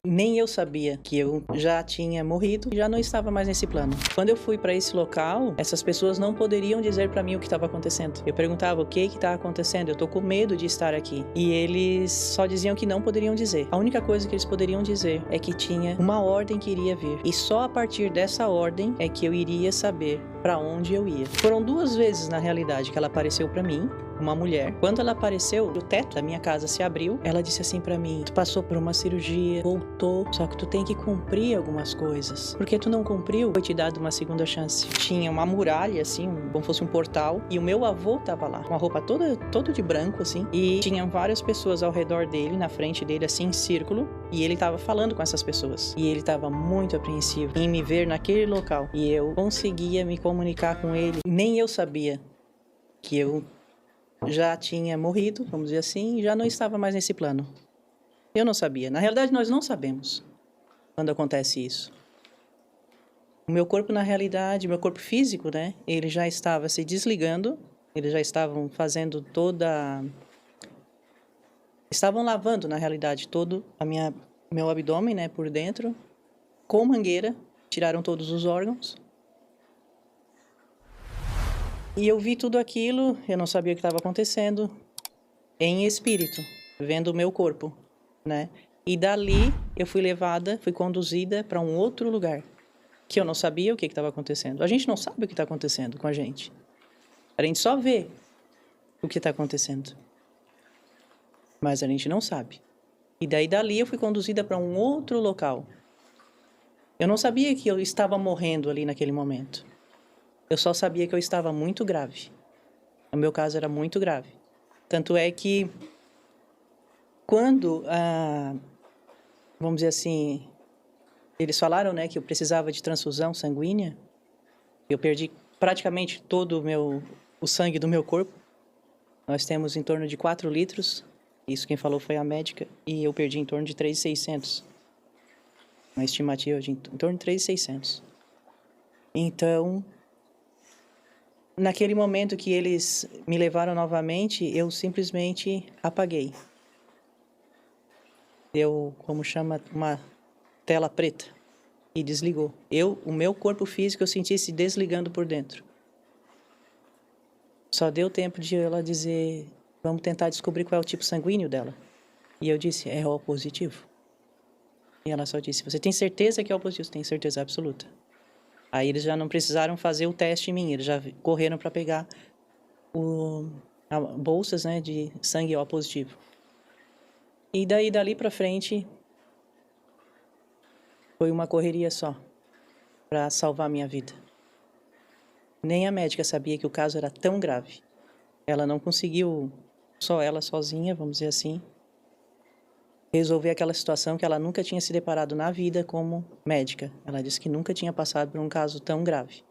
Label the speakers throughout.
Speaker 1: Nem eu sabia que eu já tinha morrido e já não estava mais nesse plano. Quando eu fui para esse local, essas pessoas não poderiam dizer para mim o que estava acontecendo. Eu perguntava o que está acontecendo, eu tô com medo de estar aqui. E eles só diziam que não poderiam dizer. A única coisa que eles poderiam dizer é que tinha uma ordem que iria vir. E só a partir dessa ordem é que eu iria saber para onde eu ia. Foram 2 vezes, na realidade, que ela apareceu para mim, uma mulher. Quando ela apareceu, o teto da minha casa se abriu. Ela disse assim para mim: tu passou por uma cirurgia, voltou, só que tu tem que cumprir algumas coisas. Porque tu não cumpriu, foi te dado uma segunda chance. Tinha uma muralha, assim, como fosse um portal, e o meu avô tava lá, com a roupa todo de branco, assim, e tinham várias pessoas ao redor dele, na frente dele, assim, em círculo, e ele tava falando com essas pessoas. E ele tava muito apreensivo em me ver naquele local. E eu conseguia me comunicar com ele. Nem eu sabia que eu já tinha morrido, vamos dizer assim, e já não estava mais nesse plano. Eu não sabia. Na realidade, nós não sabemos quando acontece isso. O meu corpo, na realidade, meu corpo físico, né, ele já estava se desligando, eles já estavam fazendo estavam lavando, na realidade, todo meu abdômen, né, por dentro, com mangueira, tiraram todos os órgãos. E eu vi tudo aquilo, eu não sabia o que estava acontecendo, em espírito, vendo o meu corpo, né? E dali eu fui conduzida para um outro lugar, que eu não sabia o que estava acontecendo. A gente não sabe o que está acontecendo com a gente. A gente só vê o que está acontecendo. Mas a gente não sabe. E daí dali eu fui conduzida para um outro local. Eu não sabia que eu estava morrendo ali naquele momento. Eu só sabia que eu estava muito grave. O meu caso era muito grave. Tanto é que quando, vamos dizer assim, eles falaram, né, que eu precisava de transfusão sanguínea, eu perdi praticamente todo o sangue do meu corpo. Nós temos em torno de 4 litros, isso quem falou foi a médica, e eu perdi em torno de 3.600. Uma estimativa de em torno de 3.600. Então, naquele momento que eles me levaram novamente, eu simplesmente apaguei. Deu, como chama, uma tela preta e desligou. O meu corpo físico, eu senti se desligando por dentro. Só deu tempo de ela dizer: vamos tentar descobrir qual é o tipo sanguíneo dela. E eu disse: é O positivo. E ela só disse: você tem certeza que é O positivo? Tenho certeza absoluta. Aí eles já não precisaram fazer o teste em mim, eles já correram para pegar bolsas, né, de sangue O positivo. E daí, dali para frente, foi uma correria só para salvar minha vida. Nem a médica sabia que o caso era tão grave. Ela não conseguiu, só ela sozinha, vamos dizer assim, resolver aquela situação que ela nunca tinha se deparado na vida como médica. Ela disse que nunca tinha passado por um caso tão grave.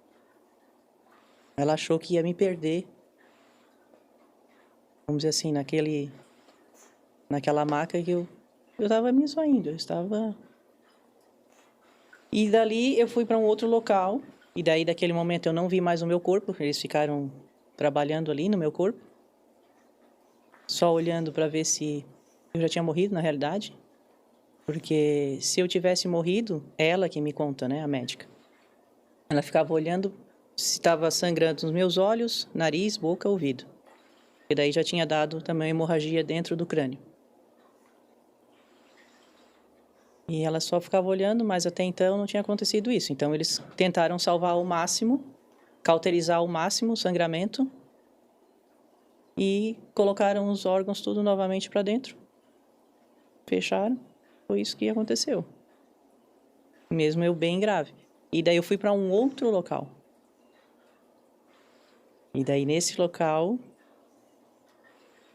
Speaker 1: Ela achou que ia me perder, vamos dizer assim, naquela maca que eu estava me esvaindo, eu estava... E dali eu fui para um outro local, e daí daquele momento eu não vi mais o meu corpo, eles ficaram trabalhando ali no meu corpo, só olhando para ver se eu já tinha morrido na realidade, porque se eu tivesse morrido, é ela que me conta, né, a médica. Ela ficava olhando se estava sangrando nos meus olhos, nariz, boca, ouvido. E daí já tinha dado também hemorragia dentro do crânio. E ela só ficava olhando, mas até então não tinha acontecido isso. Então eles tentaram salvar ao máximo, cauterizar ao máximo o sangramento e colocaram os órgãos tudo novamente para dentro. Fecharam. Foi isso que aconteceu. Mesmo eu bem grave. E daí eu fui para um outro local. E daí nesse local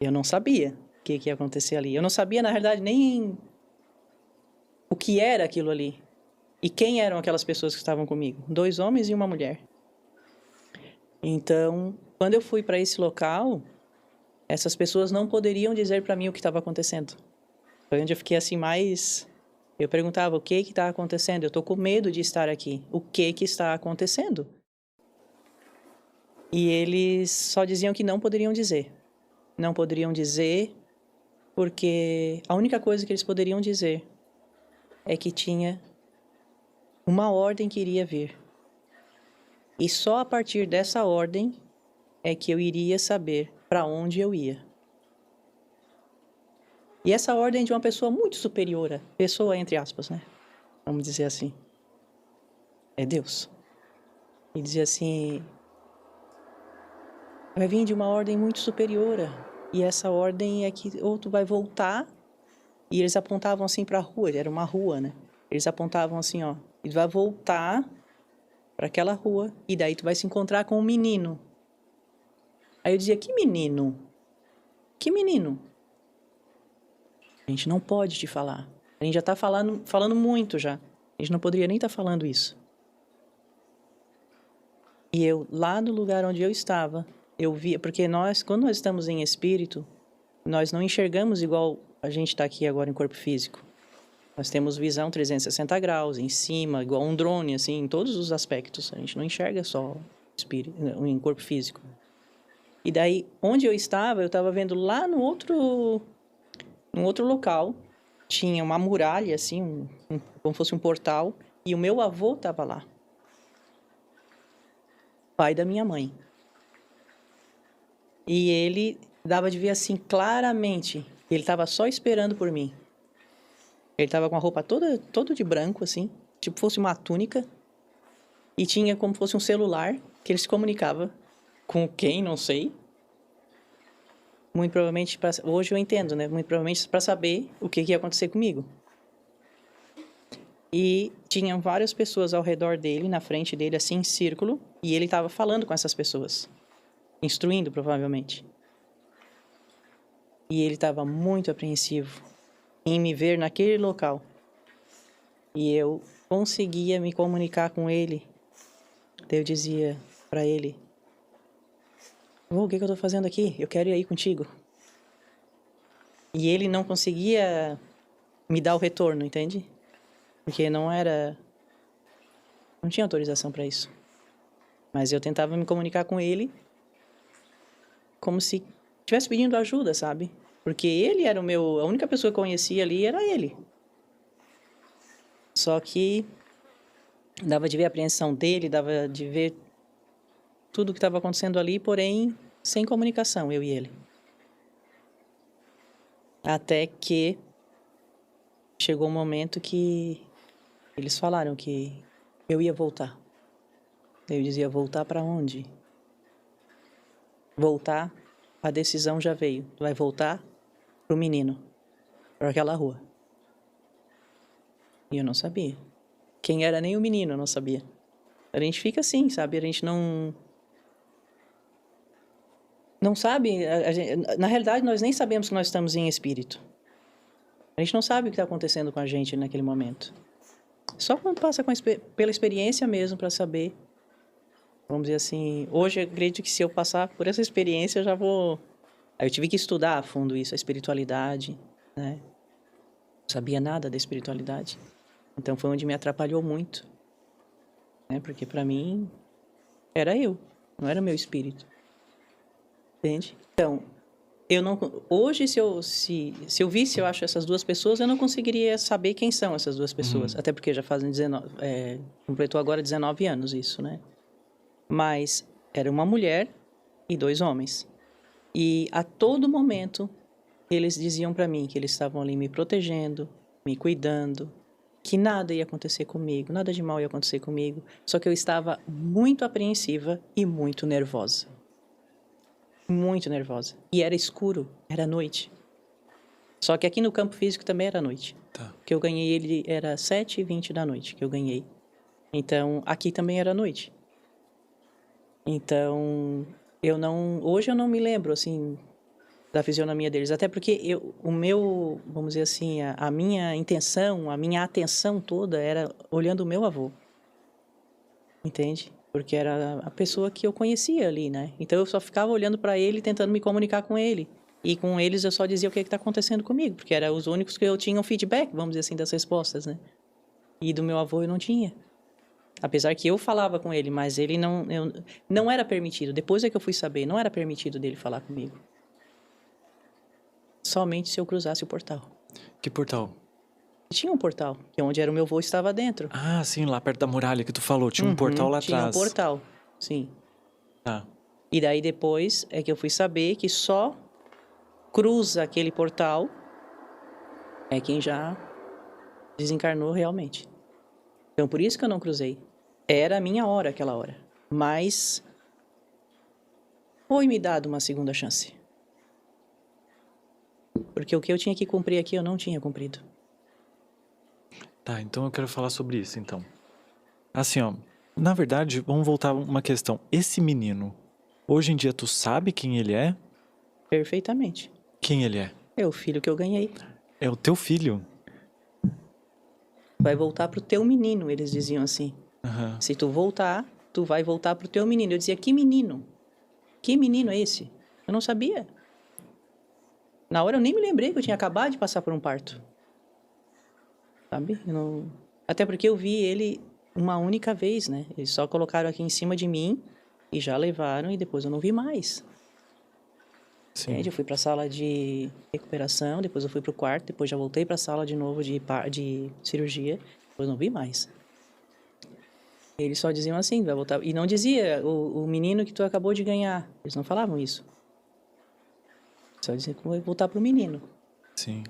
Speaker 1: eu não sabia o que ia acontecer ali. Eu não sabia, na verdade, nem o que era aquilo ali. E quem eram aquelas pessoas que estavam comigo? 2 homens e uma mulher. Então, quando eu fui para esse local, essas pessoas não poderiam dizer para mim o que estava acontecendo. Foi onde eu fiquei assim mais... Eu perguntava: o que está acontecendo? Eu estou com medo de estar aqui. O que está acontecendo? E eles só diziam que não poderiam dizer. Não poderiam dizer porque a única coisa que eles poderiam dizer é que tinha uma ordem que iria vir. E só a partir dessa ordem é que eu iria saber para onde eu ia. E essa ordem é de uma pessoa muito superior, pessoa entre aspas, né? Vamos dizer assim. É Deus. E dizia assim, vai vir de uma ordem muito superior. E essa ordem é que ou tu vai voltar, e eles apontavam assim para a rua, era uma rua, né? Eles apontavam assim, ó, e tu vai voltar para aquela rua, e daí tu vai se encontrar com um menino. Aí eu dizia, que menino? Que menino? A gente não pode te falar. A gente já está falando muito já. A gente não poderia nem estar falando isso. E eu, lá no lugar onde eu estava, eu via... Porque quando nós estamos em espírito, nós não enxergamos igual a gente está aqui agora em corpo físico. Nós temos visão 360 graus, em cima, igual um drone, assim, em todos os aspectos. A gente não enxerga só espírito, em corpo físico. E daí, onde eu estava vendo lá no outro... Num outro local, tinha uma muralha, assim, como fosse um portal, e o meu avô estava lá. Pai da minha mãe. E ele dava de ver, assim, claramente, ele estava só esperando por mim. Ele estava com a roupa toda de branco, assim, tipo fosse uma túnica, e tinha como fosse um celular, que ele se comunicava com quem, não sei. Muito provavelmente, hoje eu entendo, né? Muito provavelmente para saber o que ia acontecer comigo. E tinham várias pessoas ao redor dele, na frente dele, assim, em círculo. E ele estava falando com essas pessoas. Instruindo, provavelmente. E ele estava muito apreensivo em me ver naquele local. E eu conseguia me comunicar com ele. Daí eu dizia para ele, o que eu estou fazendo aqui? Eu quero ir aí contigo. E ele não conseguia me dar o retorno, entende? Porque não tinha autorização para isso. Mas eu tentava me comunicar com ele como se estivesse pedindo ajuda, sabe? Porque ele era a única pessoa que eu conhecia ali era ele. Só que dava de ver a apreensão dele, dava de ver tudo o que estava acontecendo ali, porém sem comunicação, eu e ele. Até que chegou um momento que eles falaram que eu ia voltar. Eu dizia, voltar para onde? Voltar, a decisão já veio. Tu vai voltar pro menino, para aquela rua. E eu não sabia. Quem era nem o menino, eu não sabia. A gente fica assim, sabe? A gente não sabe. Na realidade, nós nem sabemos que nós estamos em espírito. A gente não sabe o que está acontecendo com a gente naquele momento. Só quando passa pela experiência mesmo para saber. Vamos dizer assim, hoje eu acredito que se eu passar por essa experiência, eu já vou... Aí eu tive que estudar a fundo isso, a espiritualidade, né? Não sabia nada da espiritualidade. Então foi onde me atrapalhou muito, né? Porque para mim era eu, não era meu espírito. Entende? Então, eu não... Hoje, se eu visse, eu acho, essas duas pessoas, eu não conseguiria saber quem são essas duas pessoas. Até porque já fazem 19... completou agora 19 anos isso, né? Mas era uma mulher e 2 homens. E a todo momento, eles diziam para mim que eles estavam ali me protegendo, me cuidando, que nada ia acontecer comigo, nada de mal ia acontecer comigo. Só que eu estava muito apreensiva e muito nervosa. Muito nervosa. E era escuro, era noite. Só que aqui no campo físico também era noite. Tá. Que eu ganhei ele, era 7h20 da noite que eu ganhei. Então, aqui também era noite. Então, hoje eu não me lembro, assim, da fisionomia deles. Até porque vamos dizer assim, a minha intenção, a minha atenção toda era olhando o meu avô. Entende? Porque era a pessoa que eu conhecia ali, né? Então, eu só ficava olhando para ele, tentando me comunicar com ele. E com eles eu só dizia o que está acontecendo comigo. Porque eram os únicos que eu tinha um feedback, vamos dizer assim, das respostas, né? E do meu avô eu não tinha. Apesar que eu falava com ele, mas ele não era permitido. Depois é que eu fui saber, não era permitido dele falar comigo. Somente se eu cruzasse o portal.
Speaker 2: Que portal?
Speaker 1: Tinha um portal, que onde era o meu voo estava dentro.
Speaker 2: Ah, sim, lá perto da muralha que tu falou. Tinha um portal lá
Speaker 1: Tinha um
Speaker 2: atrás.
Speaker 1: portal, sim.
Speaker 2: Tá.
Speaker 1: E daí depois é que eu fui saber que só cruza aquele portal é quem já desencarnou realmente. Então por isso que eu não cruzei. Era a minha hora aquela hora. Mas foi me dado uma segunda chance. Porque o que eu tinha que cumprir aqui eu não tinha cumprido.
Speaker 2: Tá, então eu quero falar sobre isso, então. Assim, ó. Na verdade, vamos voltar uma questão. Esse menino, hoje em dia tu sabe quem ele é?
Speaker 1: Perfeitamente.
Speaker 2: Quem ele é?
Speaker 1: É o filho que eu ganhei.
Speaker 2: É o teu filho.
Speaker 1: Vai voltar pro teu menino, eles diziam assim.
Speaker 2: Aham.
Speaker 1: Se tu voltar, tu vai voltar pro teu menino. Eu dizia, que menino? Que menino é esse? Eu não sabia. Na hora eu nem me lembrei que eu tinha acabado de passar por um parto. Sabe? Eu não... Até porque eu vi ele uma única vez, né? Eles só colocaram aqui em cima de mim e já levaram e depois eu não vi mais.
Speaker 2: Sim.
Speaker 1: Entende? Eu fui para a sala de recuperação, depois eu fui para o quarto, depois já voltei para a sala de novo de cirurgia, depois não vi mais. Eles só diziam assim, vai voltar. E não dizia o menino que tu acabou de ganhar. Eles não falavam isso. Só diziam que vai voltar para o menino.
Speaker 2: Sim.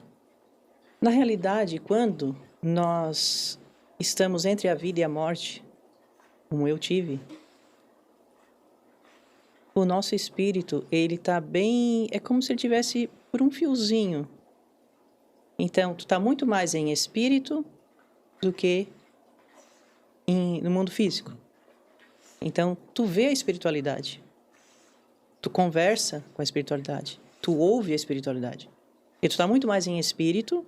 Speaker 1: Na realidade, quando nós estamos entre a vida e a morte, como eu tive, o nosso espírito, ele tá bem... É como se ele tivesse por um fiozinho. Então, tu tá muito mais em espírito do que no mundo físico. Então, tu vê a espiritualidade. Tu conversa com a espiritualidade. Tu ouve a espiritualidade. E tu tá muito mais em espírito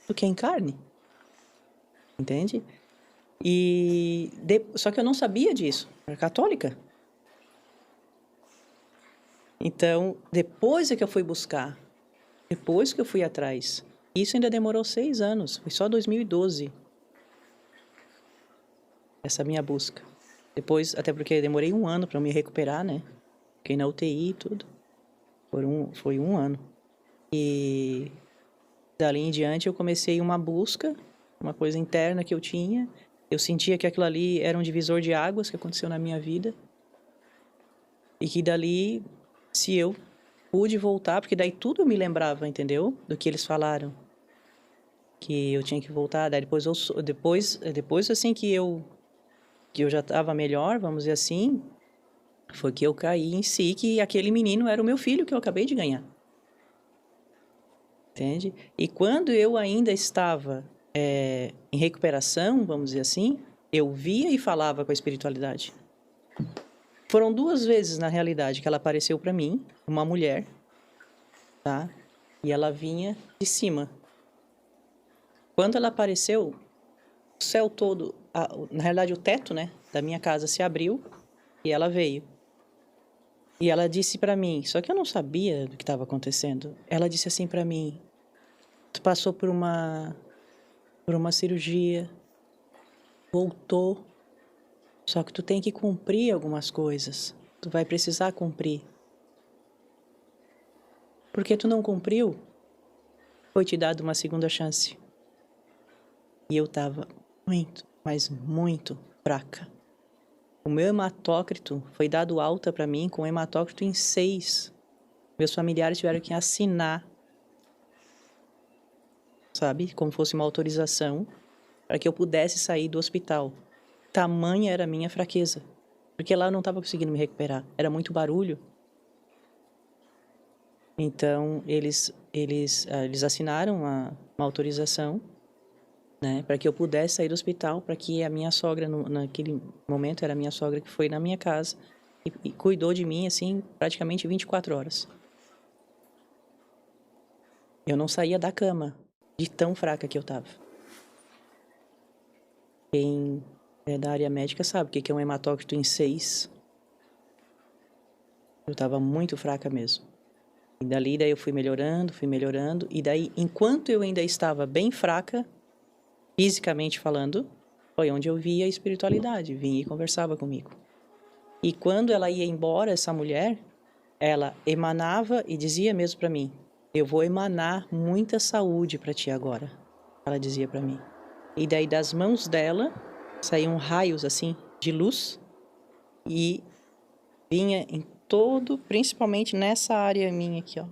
Speaker 1: do que em carne. Entende? Só que eu não sabia disso. Eu era católica. Então, depois é que eu fui buscar. Depois que eu fui atrás. Isso ainda demorou 6 anos. Foi só 2012. Essa minha busca. Depois, até porque demorei 1 ano para me recuperar, né? Fiquei na UTI e tudo. Foi um ano. E dali em diante eu comecei uma busca, uma coisa interna que eu tinha. Eu sentia que aquilo ali era um divisor de águas que aconteceu na minha vida. E que dali, se eu pude voltar, porque daí tudo eu me lembrava, entendeu? Do que eles falaram. Que eu tinha que voltar. Daí depois assim que eu já estava melhor, vamos dizer assim, foi que eu caí em si que aquele menino era o meu filho que eu acabei de ganhar. Entende? E quando eu ainda estava em recuperação, vamos dizer assim, eu via e falava com a espiritualidade. Foram 2 vezes, na realidade, que ela apareceu para mim, uma mulher, tá? E ela vinha de cima. Quando ela apareceu, o céu todo, na realidade o teto, né, da minha casa se abriu e ela veio. E ela disse para mim, só que eu não sabia do que estava acontecendo. Ela disse assim para mim: "Tu passou por uma cirurgia, voltou, só que tu tem que cumprir algumas coisas. Tu vai precisar cumprir. Porque tu não cumpriu, foi te dado uma segunda chance." E eu estava muito, mas muito fraca. O meu hematócrito foi dado alta para mim com hematócrito em 6. Meus familiares tiveram que assinar, sabe, como fosse uma autorização, para que eu pudesse sair do hospital. Tamanha era a minha fraqueza. Porque lá eu não estava conseguindo me recuperar. Era muito barulho. Então, eles assinaram uma autorização, né, para que eu pudesse sair do hospital, para que a minha sogra, naquele momento, era a minha sogra que foi na minha casa e cuidou de mim, assim, praticamente 24 horas. Eu não saía da cama, de tão fraca que eu estava. Quem é da área médica sabe o que é um hematócrito em 6. Eu estava muito fraca mesmo. E daí eu fui melhorando. E daí, enquanto eu ainda estava bem fraca, fisicamente falando, foi onde eu via a espiritualidade, vinha e conversava comigo. E quando ela ia embora, essa mulher, ela emanava e dizia mesmo para mim: "Eu vou emanar muita saúde para ti agora." ela dizia pra mim. E daí das mãos dela saíam raios assim de luz e vinha em todo, principalmente nessa área minha aqui, ó,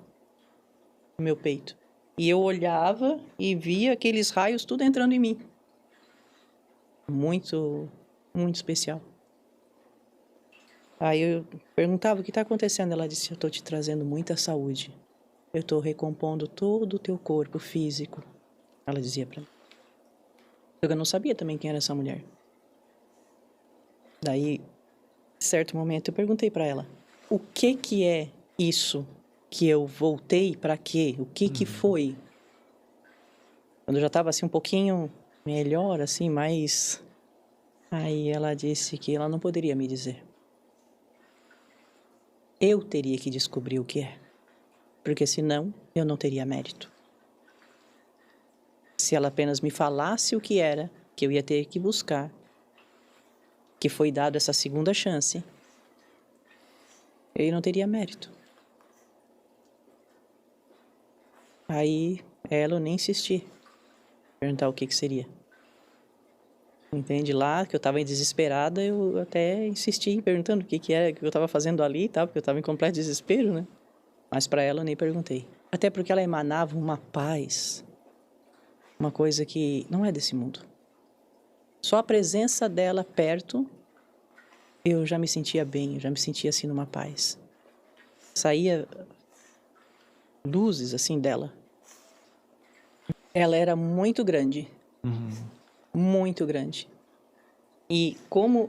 Speaker 1: no meu peito. E eu olhava e via aqueles raios tudo entrando em mim. Muito, muito especial. Aí eu perguntava o que está acontecendo. Ela disse: eu estou te trazendo muita saúde. Eu estou recompondo todo o teu corpo físico. Ela dizia para mim. Eu não sabia também quem era essa mulher. Daí, em certo momento, eu perguntei para ela: o que é isso que eu voltei para quê? O que foi? Quando eu já estava assim um pouquinho melhor, assim, mas... Aí ela disse que ela não poderia me dizer. Eu teria que descobrir o que é. Porque senão eu não teria mérito. Se ela apenas me falasse o que era, que eu ia ter que buscar, que foi dado essa segunda chance, eu não teria mérito. Aí ela, eu nem insisti. Perguntar o que seria. Entende? Lá, que eu estava desesperada, eu até insisti perguntando o que era, o que eu estava fazendo ali e tal, porque eu estava em completo desespero, né? Mas para ela eu nem perguntei. Até porque ela emanava uma paz, uma coisa que não é desse mundo. Só a presença dela perto, eu já me sentia bem, eu já me sentia assim numa paz. Saía luzes assim dela. Ela era muito grande. Muito grande. E como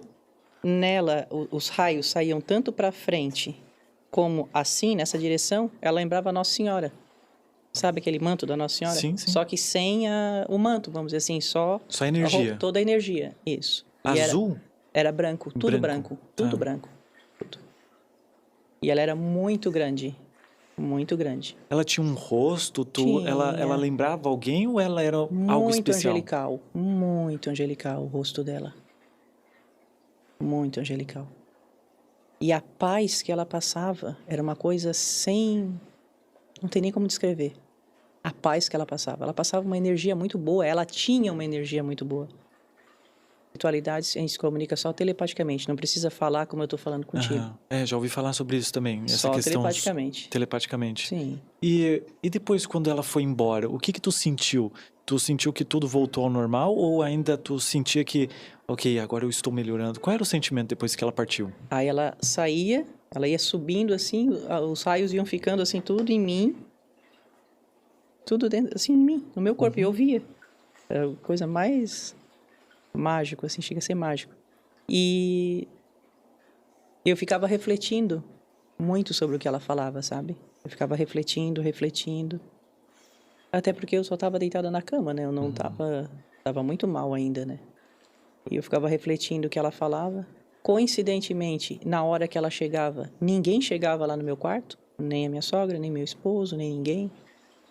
Speaker 1: nela os raios saíam tanto para frente como assim, nessa direção, ela lembrava a Nossa Senhora. Sabe aquele manto da Nossa Senhora?
Speaker 2: Sim, sim.
Speaker 1: Só que sem o manto, vamos dizer assim, só
Speaker 2: a energia.
Speaker 1: Toda a energia, isso. E
Speaker 2: Azul?
Speaker 1: Era branco, tudo branco, tudo branco. Tudo. E ela era muito grande. Muito grande.
Speaker 2: Ela tinha um rosto,
Speaker 1: Tinha.
Speaker 2: ela lembrava alguém ou ela era algo especial?
Speaker 1: Muito angelical o rosto dela. Muito angelical. E a paz que ela passava era uma coisa sem... Não tem nem como descrever. A paz que ela passava. Ela passava uma energia muito boa. Ela tinha uma energia muito boa. Espiritualidade, a gente se comunica só telepaticamente. Não precisa falar como eu estou falando contigo.
Speaker 2: Já ouvi falar sobre isso também. Essa
Speaker 1: Só
Speaker 2: questão
Speaker 1: telepaticamente.
Speaker 2: Telepaticamente.
Speaker 1: Sim.
Speaker 2: E depois, quando ela foi embora, o que tu sentiu? Tu sentiu que tudo voltou ao normal ou ainda tu sentia que, ok, agora eu estou melhorando? Qual era o sentimento depois que ela partiu?
Speaker 1: Aí ela saía, ela ia subindo assim, os raios iam ficando assim, tudo em mim. Tudo dentro, assim, em mim, no meu corpo. E eu via. Era a coisa mais mágico, assim, chega a ser mágico. E eu ficava refletindo muito sobre o que ela falava, sabe? Eu ficava refletindo. Até porque eu só estava deitada na cama, né? Eu não tava muito mal ainda, né? E eu ficava refletindo o que ela falava. Coincidentemente, na hora que ela chegava, ninguém chegava lá no meu quarto. Nem a minha sogra, nem meu esposo, nem ninguém.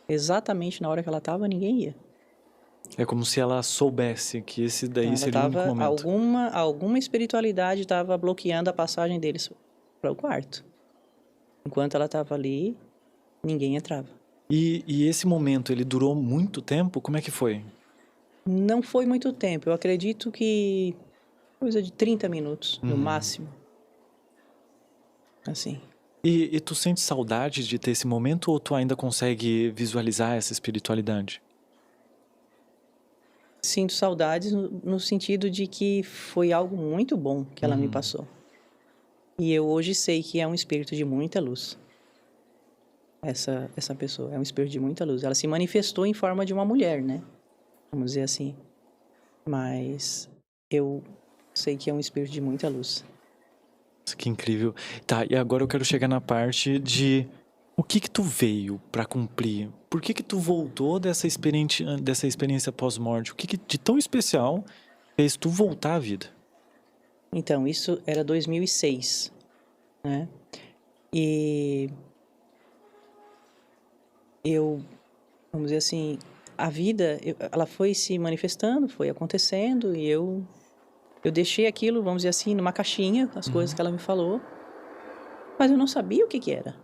Speaker 1: Exatamente na hora que ela estava, ninguém ia.
Speaker 2: É como se ela soubesse que esse daí
Speaker 1: Ela
Speaker 2: seria o único momento.
Speaker 1: Alguma espiritualidade estava bloqueando a passagem deles para o quarto. Enquanto ela estava ali, ninguém entrava.
Speaker 2: E esse momento, ele durou muito tempo? Como é que foi?
Speaker 1: Não foi muito tempo. Eu acredito que coisa de 30 minutos, no máximo. Assim.
Speaker 2: E tu sente saudade de ter esse momento ou tu ainda consegue visualizar essa espiritualidade?
Speaker 1: Sinto saudades no sentido de que foi algo muito bom que ela me passou. E eu hoje sei que é um espírito de muita luz. Essa pessoa é um espírito de muita luz. Ela se manifestou em forma de uma mulher, né? Vamos dizer assim. Mas eu sei que é um espírito de muita luz.
Speaker 2: Que incrível. Tá, e agora eu quero chegar na parte de o que tu veio pra cumprir? Por que tu voltou dessa experiência pós-morte? O que de tão especial fez tu voltar à vida?
Speaker 1: Então, isso era 2006, né? E vamos dizer assim, a vida, ela foi se manifestando, foi acontecendo e eu deixei aquilo, vamos dizer assim, numa caixinha, as coisas que ela me falou, mas eu não sabia o que era.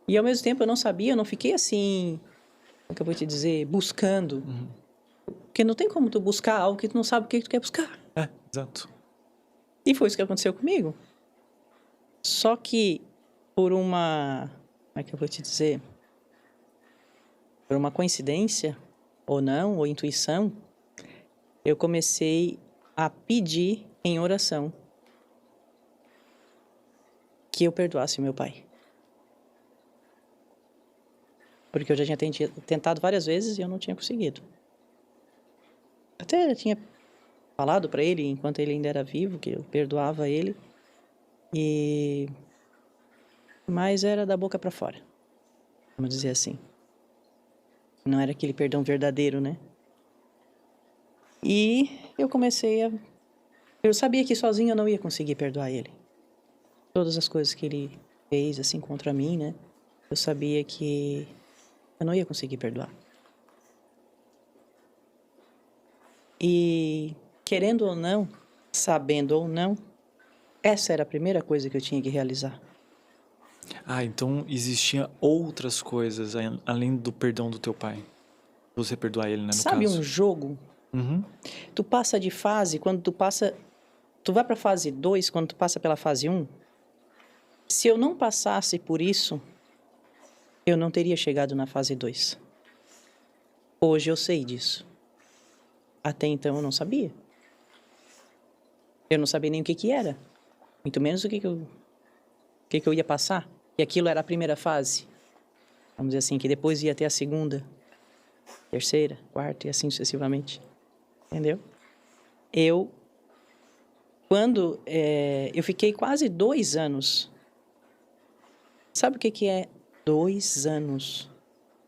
Speaker 1: E ao mesmo tempo eu não sabia, eu não fiquei assim, como que eu vou te dizer, buscando. Porque não tem como tu buscar algo que tu não sabe o que tu quer buscar.
Speaker 2: Exato.
Speaker 1: E foi isso que aconteceu comigo. Só que por uma... Como é que eu vou te dizer? Por uma coincidência, ou não, ou intuição, eu comecei a pedir em oração que eu perdoasse meu pai. Porque eu já tinha tentado várias vezes e eu não tinha conseguido. Até tinha falado para ele, enquanto ele ainda era vivo, que eu perdoava ele. Mas era da boca para fora, vamos dizer assim. Não era aquele perdão verdadeiro, né? E eu comecei a... Eu sabia que sozinho eu não ia conseguir perdoar ele. Todas as coisas que ele fez, assim, contra mim, né? Eu sabia que eu não ia conseguir perdoar. E, querendo ou não, sabendo ou não, essa era a primeira coisa que eu tinha que realizar.
Speaker 2: Então existiam outras coisas além do perdão do teu pai. Você perdoar ele, né, no
Speaker 1: Sabe
Speaker 2: caso.
Speaker 1: um jogo?
Speaker 2: Uhum.
Speaker 1: Tu passa de fase, quando tu passa... Tu vai pra fase 2, quando tu passa pela fase 1. Se eu não passasse por isso, eu não teria chegado na fase 2. Hoje eu sei disso. Até então eu não sabia. Eu não sabia nem o que era. Muito menos o que eu ia passar. E aquilo era a primeira fase. Vamos dizer assim, que depois ia ter a segunda, terceira, quarta e assim sucessivamente. Entendeu? Quando eu fiquei quase 2 anos. Sabe o que é 2 anos?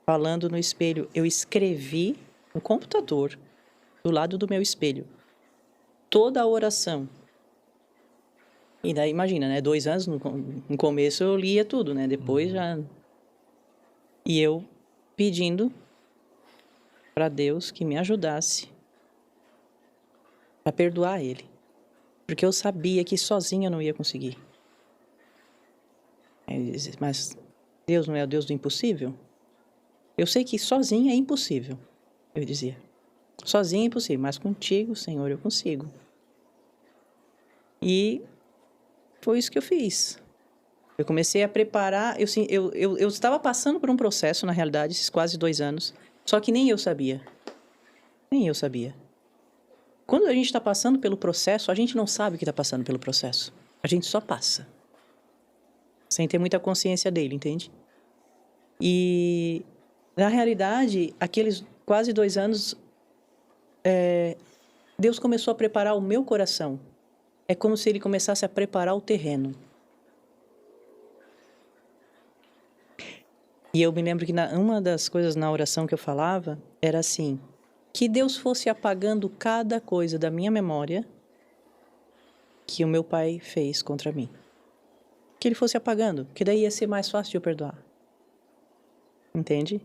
Speaker 1: Falando no espelho. Eu escrevi no computador, do lado do meu espelho, toda a oração. E daí, imagina, né? 2 anos, no começo eu lia tudo, né? Depois já... E eu pedindo para Deus que me ajudasse a perdoar ele. Porque eu sabia que sozinha eu não ia conseguir. Mas Deus não é o Deus do impossível? Eu sei que sozinha é impossível, eu dizia. Sozinha é impossível, mas contigo, Senhor, eu consigo. E foi isso que eu fiz. Eu comecei a preparar... Eu estava passando por um processo, na realidade, esses quase 2 anos. Só que nem eu sabia. Nem eu sabia. Quando a gente está passando pelo processo, a gente não sabe que está passando pelo processo. A gente só passa. Sem ter muita consciência dele, entende? E, na realidade, aqueles quase 2 anos, Deus começou a preparar o meu coração. É como se ele começasse a preparar o terreno. E eu me lembro que uma das coisas na oração que eu falava era assim: que Deus fosse apagando cada coisa da minha memória que o meu pai fez contra mim. Que ele fosse apagando, que daí ia ser mais fácil de eu perdoar. Entende?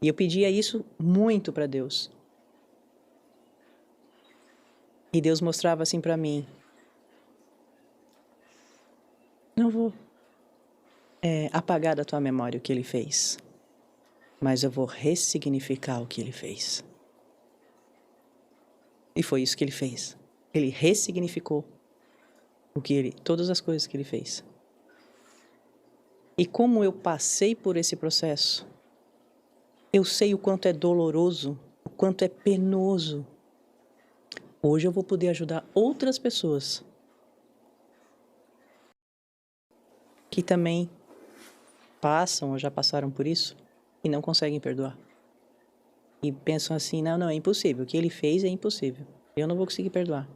Speaker 1: E eu pedia isso muito para Deus. E Deus mostrava assim para mim: não vou apagar da tua memória o que ele fez, mas eu vou ressignificar o que ele fez. E foi isso que ele fez. Ele ressignificou todas as coisas que ele fez. E como eu passei por esse processo, eu sei o quanto é doloroso, o quanto é penoso. Hoje eu vou poder ajudar outras pessoas que também passam ou já passaram por isso e não conseguem perdoar. E pensam assim: não, é impossível. O que ele fez é impossível. Eu não vou conseguir perdoar.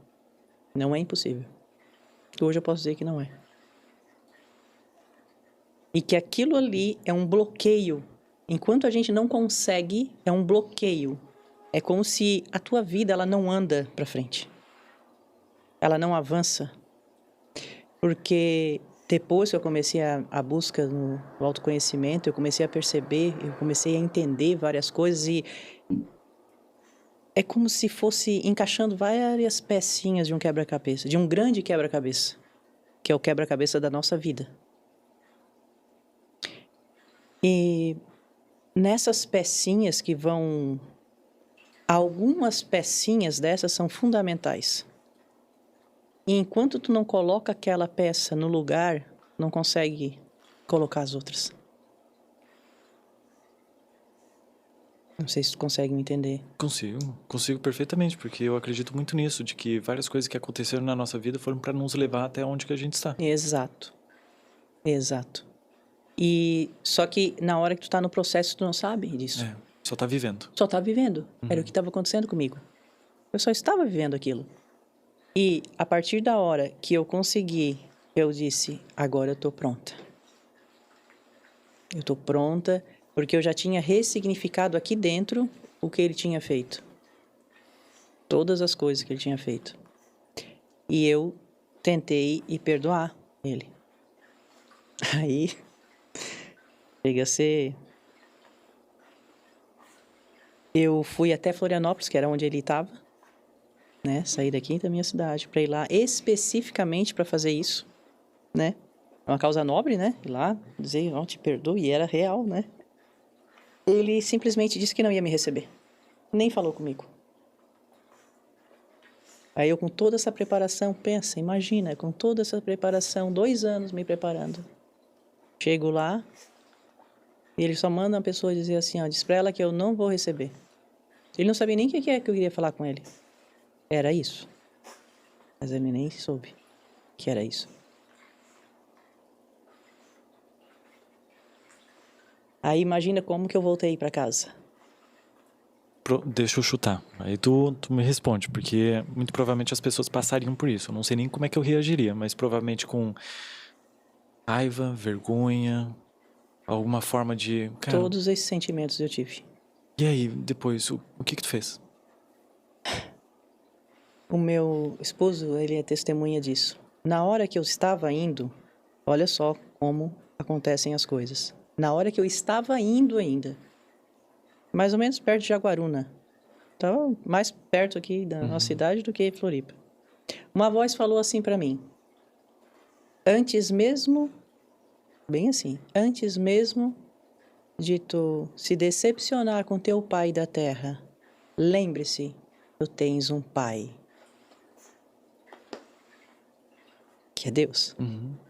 Speaker 1: Não é impossível. Hoje eu posso dizer que não é. E que aquilo ali é um bloqueio. Enquanto a gente não consegue, é um bloqueio. É como se a tua vida ela não anda para frente. Ela não avança. Porque depois que eu comecei a busca no autoconhecimento, eu comecei a perceber, eu comecei a entender várias coisas e é como se fosse encaixando várias pecinhas de um quebra-cabeça, de um grande quebra-cabeça, que é o quebra-cabeça da nossa vida. E nessas pecinhas que vão Algumas pecinhas dessas são fundamentais. E enquanto tu não coloca aquela peça no lugar, não consegue colocar as outras. Não sei se tu consegue me entender.
Speaker 2: Consigo perfeitamente, porque eu acredito muito nisso, de que várias coisas que aconteceram na nossa vida foram para nos levar até onde que a gente está.
Speaker 1: Exato. Exato. E só que na hora que tu tá no processo, tu não sabe disso.
Speaker 2: Só tá vivendo.
Speaker 1: Só tá vivendo. Era o que estava acontecendo comigo. Eu só estava vivendo aquilo. E a partir da hora que eu consegui, eu disse, agora eu tô pronta. Eu tô pronta, porque eu já tinha ressignificado aqui dentro o que ele tinha feito. Todas as coisas que ele tinha feito. E eu tentei ir perdoar ele. Aí, chega a ser... Eu fui até Florianópolis, que era onde ele estava, né? Saí daqui da minha cidade para ir lá especificamente para fazer isso, né? É uma causa nobre, né? Ir lá dizer, ó, te perdoo, e era real, né? Ele simplesmente disse que não ia me receber. Nem falou comigo. Aí eu com toda essa preparação, pensa, imagina, com toda essa preparação, 2 anos me preparando. Chego lá e ele só manda uma pessoa dizer assim, ó, diz pra ela que eu não vou receber. Ele não sabia nem o que é que eu queria falar com ele. Era isso. Mas ele nem soube que era isso. Aí imagina como que eu voltei para casa.
Speaker 2: Deixa eu chutar. Aí tu me responde, porque muito provavelmente as pessoas passariam por isso. Eu não sei nem como é que eu reagiria, mas provavelmente com raiva, vergonha, alguma forma de... Cara,
Speaker 1: Todos esses sentimentos eu tive.
Speaker 2: e aí, depois, o que tu fez?
Speaker 1: O meu esposo, ele é testemunha disso. Na hora que eu estava indo, olha só como acontecem as coisas. Na hora que eu estava indo ainda, mais ou menos perto de Jaguaruna. Estava mais perto aqui da nossa cidade do que Floripa. Uma voz falou assim para mim. Antes mesmo, bem assim, antes mesmo de tu se decepcionar com teu pai da terra, lembre-se, tu tens um pai. Que é Deus.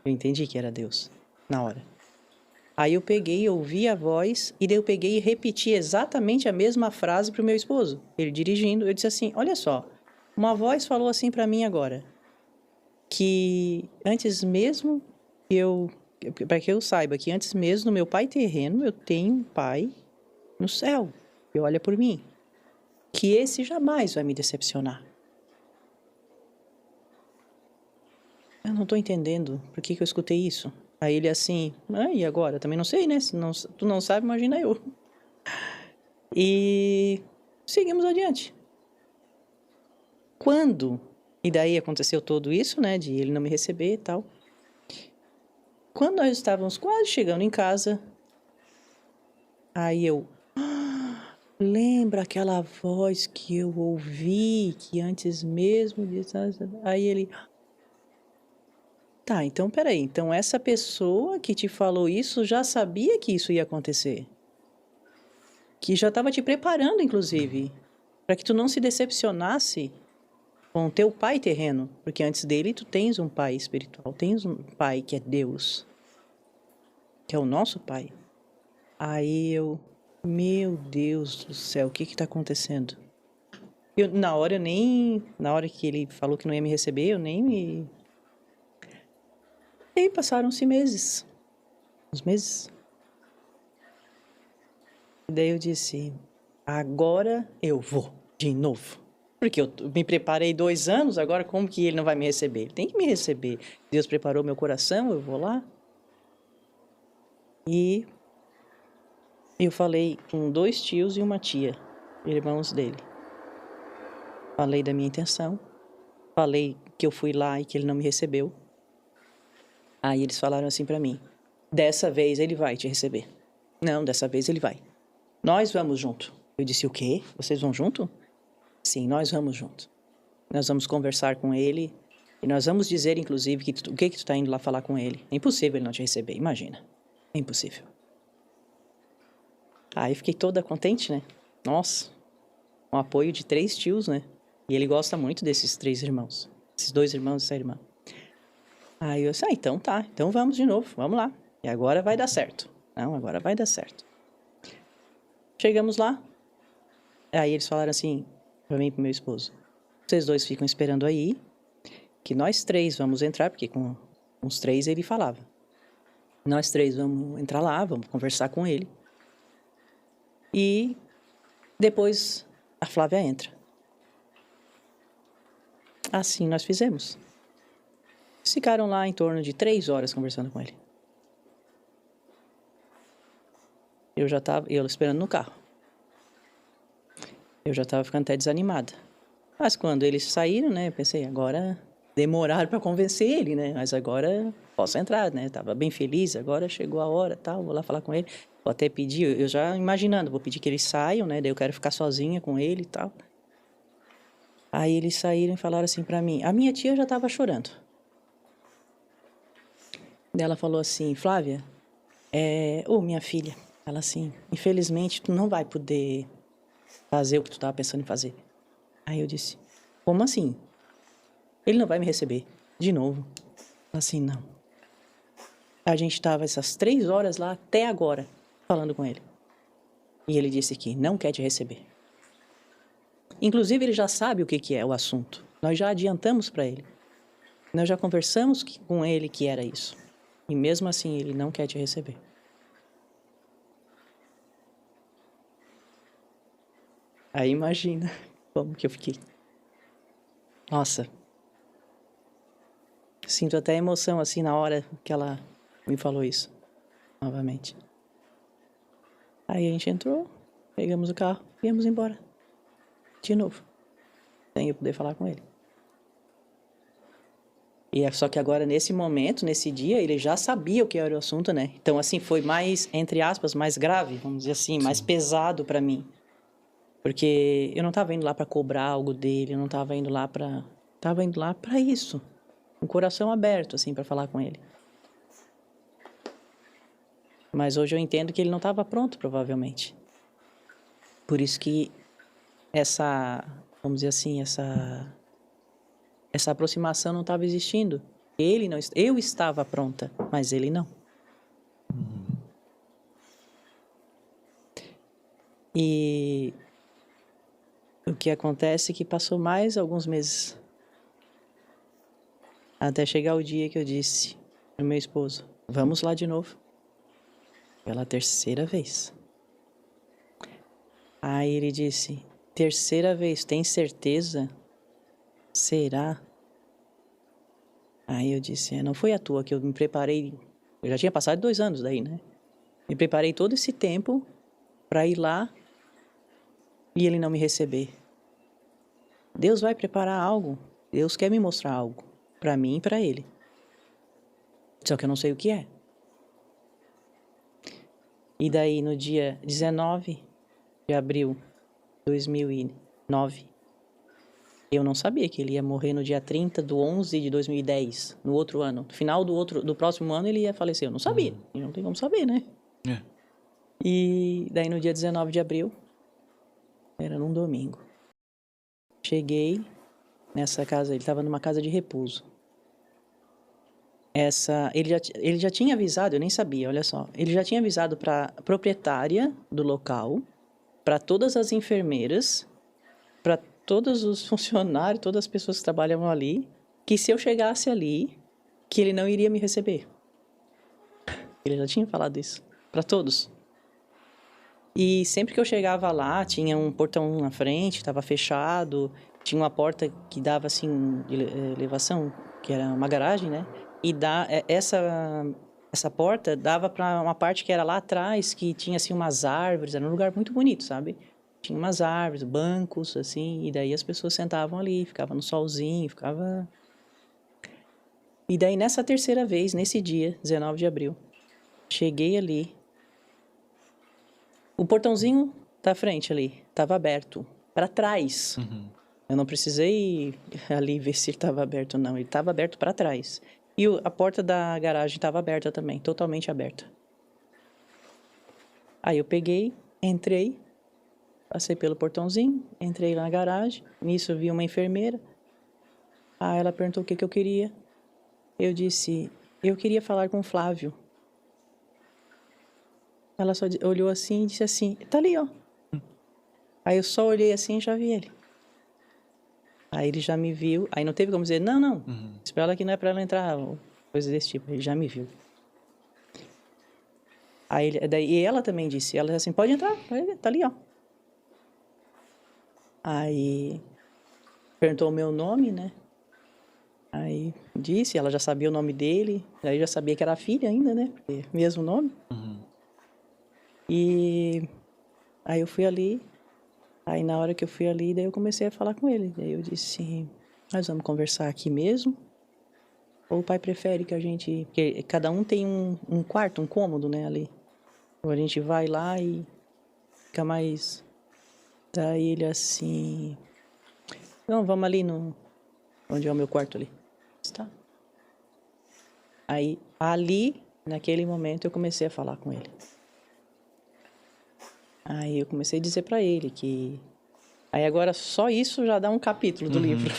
Speaker 1: Eu entendi que era Deus na hora. Aí eu peguei, ouvi a voz e daí eu peguei e repeti exatamente a mesma frase pro meu esposo. Ele dirigindo, eu disse assim, olha só, uma voz falou assim para mim agora, que antes mesmo para que eu saiba que antes mesmo do meu pai terreno, eu tenho um pai no céu, que olha por mim, que esse jamais vai me decepcionar. Eu não tô entendendo por que eu escutei isso. Aí ele assim, e agora? Também não sei, né? Se não, tu não sabe, imagina eu. E seguimos adiante. Quando, e daí aconteceu tudo isso, né? De ele não me receber e tal. Quando nós estávamos quase chegando em casa, aí eu... lembra aquela voz que eu ouvi, que antes mesmo de... Aí ele... Tá, então peraí. Então essa pessoa que te falou isso já sabia que isso ia acontecer. Que já estava te preparando, inclusive, para que tu não se decepcionasse com o teu pai terreno. Porque antes dele tu tens um pai espiritual, tens um pai que é Deus, que é o nosso pai. Aí eu, meu Deus do céu, o que está acontecendo? Na hora que ele falou que não ia me receber, eu nem me... E aí passaram-se meses. Uns meses. E daí eu disse, agora eu vou de novo. Porque eu me preparei 2 anos, agora como que ele não vai me receber? Ele tem que me receber. Deus preparou meu coração, eu vou lá. E eu falei com 2 tios e uma tia, irmãos dele. Falei da minha intenção. Falei que eu fui lá e que ele não me recebeu. Aí eles falaram assim pra mim, dessa vez ele vai te receber. Não, dessa vez ele vai. Nós vamos junto. Eu disse, o quê? Vocês vão junto? Sim, nós vamos junto. Nós vamos conversar com ele e nós vamos dizer, inclusive, o que tu tá indo lá falar com ele. É impossível ele não te receber, imagina. É impossível. Aí fiquei toda contente, né? Nossa. com o apoio de 3 tios, né? E ele gosta muito desses 3 irmãos. Esses 2 irmãos e essa irmã. Aí eu disse, então tá, então vamos de novo, vamos lá. E agora vai dar certo. Não, agora vai dar certo. Chegamos lá. Aí eles falaram assim, pra mim e pro meu esposo. Vocês 2 ficam esperando aí, que nós 3 vamos entrar, porque com os 3 ele falava. Nós 3 vamos entrar lá, vamos conversar com ele. E depois a Flávia entra. Assim nós fizemos. Ficaram lá em torno de 3 horas conversando com ele. Eu esperando no carro. Eu já estava ficando até desanimada. Mas quando eles saíram, né, eu pensei, agora demoraram para convencer ele, né? Mas agora posso entrar, né? Tava bem feliz, agora chegou a hora, tal, vou lá falar com ele. Vou até pedir, eu já imaginando, vou pedir que eles saiam, né? Daí eu quero ficar sozinha com ele e tal. Aí eles saíram e falaram assim para mim. A minha tia já estava chorando. Daí ela falou assim, Flávia, minha filha, ela assim, infelizmente tu não vai poder fazer o que tu estava pensando em fazer. Aí eu disse, como assim? Ele não vai me receber de novo. Assim, não. A gente estava essas 3 horas lá até agora, falando com ele. E ele disse que não quer te receber. Inclusive, ele já sabe o que é o assunto. Nós já adiantamos para ele. Nós já conversamos com ele que era isso. E mesmo assim, ele não quer te receber. Aí imagina como que eu fiquei. Nossa. Sinto até emoção assim na hora que ela me falou isso. Novamente. Aí a gente entrou, pegamos o carro e íamos embora. De novo. Sem eu poder falar com ele. E só que agora, nesse momento, nesse dia, ele já sabia o que era o assunto, né? Então, assim, foi mais, entre aspas, mais grave, vamos dizer assim, mais pesado para mim. Porque eu não estava indo lá para cobrar algo dele, eu não estava indo lá para... Estava indo lá para isso. Um coração aberto, assim, para falar com ele. Mas hoje eu entendo que ele não estava pronto, provavelmente. Por isso que vamos dizer assim, essa aproximação não estava existindo. Eu estava pronta, mas ele não. E o que acontece é que passou mais alguns meses até chegar o dia que eu disse pro meu esposo, vamos lá de novo. Pela 3ª vez. Aí ele disse, 3ª vez, tem certeza? Será? Aí eu disse, não foi à toa que eu me preparei, eu já tinha passado 2 anos daí, né? Me preparei todo esse tempo para ir lá e ele não me receber. Deus vai preparar algo, Deus quer me mostrar algo, para mim e para ele. Só que eu não sei o que é. E daí no dia 19 de abril de 2009, eu não sabia que ele ia morrer no dia 30 de 11 de 2010, no outro ano. No final do próximo ano ele ia falecer. Eu não sabia. E não tem como saber, né?
Speaker 2: É.
Speaker 1: E daí no dia 19 de abril, era num domingo, cheguei nessa casa, ele estava numa casa de repouso. Ele já tinha avisado, eu nem sabia, olha só. Ele já tinha avisado para a proprietária do local, para todas as enfermeiras, para todos os funcionários, todas as pessoas que trabalhavam ali, que se eu chegasse ali, que ele não iria me receber. Ele já tinha falado isso para todos. E sempre que eu chegava lá, tinha um portão na frente, estava fechado, tinha uma porta que dava assim de elevação, que era uma garagem, né? E essa porta dava para uma parte que era lá atrás, que tinha assim umas árvores, era um lugar muito bonito, sabe? Tinha umas árvores, bancos, assim, e daí as pessoas sentavam ali, ficavam no solzinho, ficava... E daí nessa 3ª vez, nesse dia, 19 de abril, cheguei ali, o portãozinho da frente ali, estava aberto, para trás.
Speaker 2: Uhum.
Speaker 1: Eu não precisei ir ali ver se ele estava aberto ou não, ele estava aberto para trás. E a porta da garagem estava aberta também, totalmente aberta. Aí eu peguei, entrei, Passei pelo portãozinho, entrei na garagem. Nisso eu vi uma enfermeira. Aí ela perguntou o que eu queria. Eu disse, eu queria falar com o Flávio. Ela só olhou assim e disse assim, tá ali, ó. Aí eu só olhei assim e já vi ele. Aí ele já me viu. Aí não teve como dizer, não. Espera que não é pra ela entrar, ou coisa desse tipo. Ele já me viu. Aí e ela também disse, ela disse assim, pode entrar, tá ali, ó. Aí perguntou o meu nome, né? Aí disse, ela já sabia o nome dele. Aí já sabia que era a filha ainda, né? Porque mesmo nome. E aí eu fui ali. Aí na hora que eu fui ali, daí eu comecei a falar com ele. Daí eu disse assim, nós vamos conversar aqui mesmo? Ou o pai prefere que a gente... Porque cada um tem um quarto, um cômodo, né, ali. Ou a gente vai lá e fica mais... Daí ele assim... Não, vamos ali no... Onde é o meu quarto ali. Está. Aí, ali, naquele momento, eu comecei a falar com ele. Aí eu comecei a dizer pra ele que... Aí agora só isso já dá um capítulo do livro.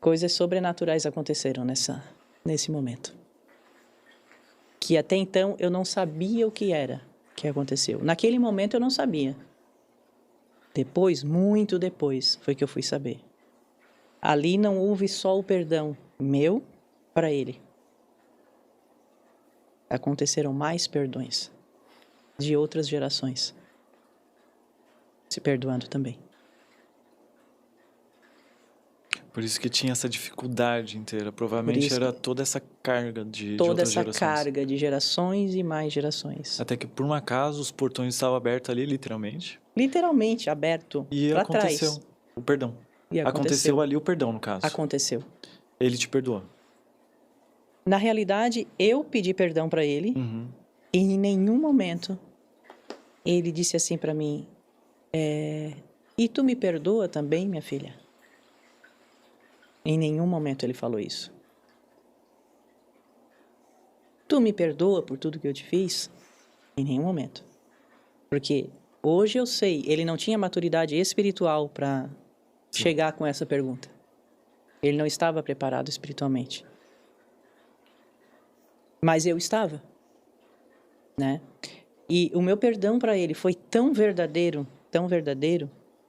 Speaker 1: Coisas sobrenaturais aconteceram nesse momento. Que até então eu não sabia o que era que aconteceu. Naquele momento eu não sabia. Depois, muito depois, foi que eu fui saber. Ali não houve só o perdão meu para ele. Aconteceram mais perdões de outras gerações se perdoando também.
Speaker 2: Por isso que tinha essa dificuldade inteira. Provavelmente era toda essa carga de
Speaker 1: Toda
Speaker 2: outras
Speaker 1: essa
Speaker 2: gerações.
Speaker 1: carga de gerações e mais gerações.
Speaker 2: Até que, por um acaso, os portões estavam abertos ali, literalmente.
Speaker 1: Literalmente aberto para trás.
Speaker 2: E aconteceu o perdão.
Speaker 1: E
Speaker 2: aconteceu ali o perdão, no caso.
Speaker 1: Aconteceu.
Speaker 2: Ele te perdoou.
Speaker 1: Na realidade, eu pedi perdão para ele. E em nenhum momento ele disse assim para mim, e tu me perdoa também, minha filha? Em nenhum momento ele falou isso. Tu me perdoa por tudo que eu te fiz? Em nenhum momento. Porque hoje eu sei, ele não tinha maturidade espiritual para chegar com essa pergunta. Ele não estava preparado espiritualmente. Mas eu estava, né? E o meu perdão para ele foi tão verdadeiro,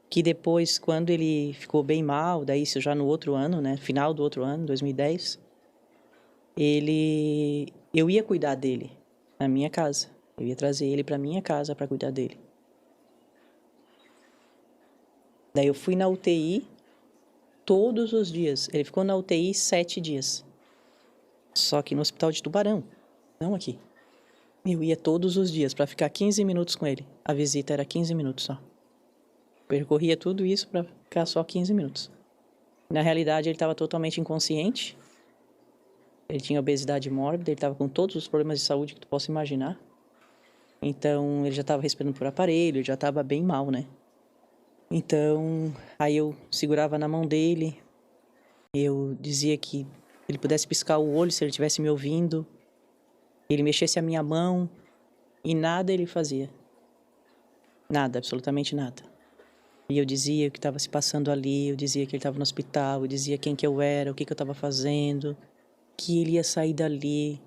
Speaker 1: que depois, quando ele ficou bem mal, daí isso já no outro ano, né? Final do outro ano, 2010, eu ia cuidar dele na minha casa. Eu ia trazer ele para minha casa para cuidar dele. Daí eu fui na UTI todos os dias. Ele ficou na UTI 7 dias. Só que no hospital de Tubarão, não aqui. Eu ia todos os dias para ficar 15 minutos com ele. A visita era 15 minutos só. Percorria tudo isso para ficar só 15 minutos. Na realidade, ele estava totalmente inconsciente. Ele tinha obesidade mórbida, ele estava com todos os problemas de saúde que tu possa imaginar. Então, ele já estava respirando por aparelho, ele já estava bem mal, né? Então, aí eu segurava na mão dele, eu dizia que ele pudesse piscar o olho se ele estivesse me ouvindo, ele mexesse a minha mão, e nada ele fazia. Nada, absolutamente nada. E eu dizia o que estava se passando ali, eu dizia que ele estava no hospital, eu dizia quem que eu era, o que eu estava fazendo, que ele ia sair dali,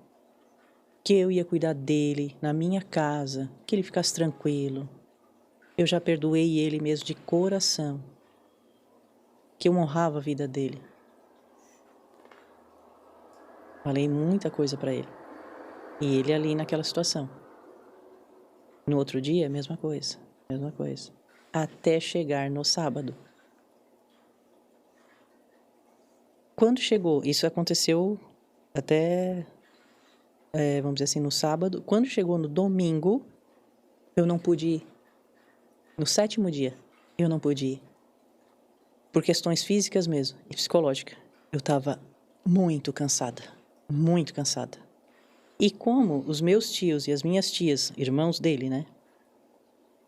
Speaker 1: que eu ia cuidar dele na minha casa, que ele ficasse tranquilo. Eu já perdoei ele mesmo de coração, que eu honrava a vida dele. Falei muita coisa para ele. E ele ali naquela situação. No outro dia, mesma coisa. Até chegar no sábado. Quando chegou, isso aconteceu até, vamos dizer assim, no sábado. Quando chegou no domingo, eu não pude ir. No 7º dia, eu não pude ir. Por questões físicas mesmo e psicológicas. Eu estava muito cansada. Muito cansada. E como os meus tios e as minhas tias, irmãos dele, né?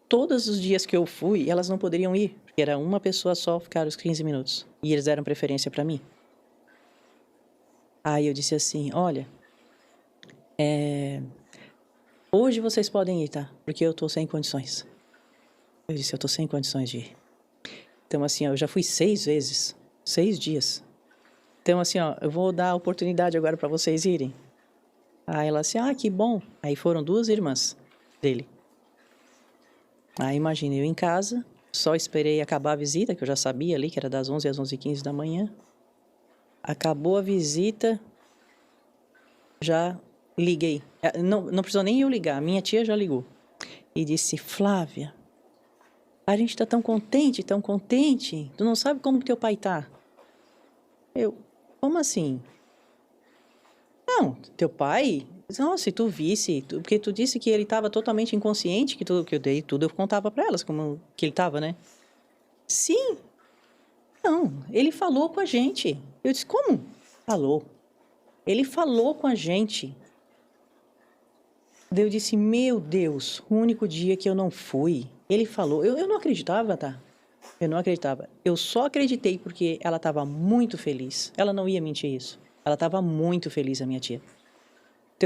Speaker 1: Todos os dias que eu fui, elas não poderiam ir. Porque era uma pessoa só ficar os 15 minutos. E eles deram preferência para mim. Aí eu disse assim, olha, hoje vocês podem ir, tá? Porque eu tô sem condições. Eu disse, eu tô sem condições de ir. Então, assim, ó, eu já fui 6 vezes, 6 dias. Então, assim, ó, eu vou dar a oportunidade agora para vocês irem. Aí ela assim, que bom. Aí foram 2 irmãs dele. Aí, imagina, eu em casa, só esperei acabar a visita, que eu já sabia ali, que era das 11 às 11h15 da manhã. Acabou a visita, já liguei. Não precisou nem eu ligar, minha tia já ligou. E disse, Flávia, a gente tá tão contente, tão contente. Tu não sabe como que teu pai tá? Eu, como assim? Não, teu pai? Nossa, se tu visse, porque tu disse que ele estava totalmente inconsciente, que eu dei tudo, eu contava pra elas como que ele estava, né? Sim, não, ele falou com a gente. Eu disse, como? Falou. Ele falou com a gente. Daí eu disse, meu Deus, o único dia que eu não fui, ele falou. Eu não acreditava, tá? Eu não acreditava. Eu só acreditei porque ela estava muito feliz. Ela não ia mentir isso. Ela estava muito feliz, a minha tia. O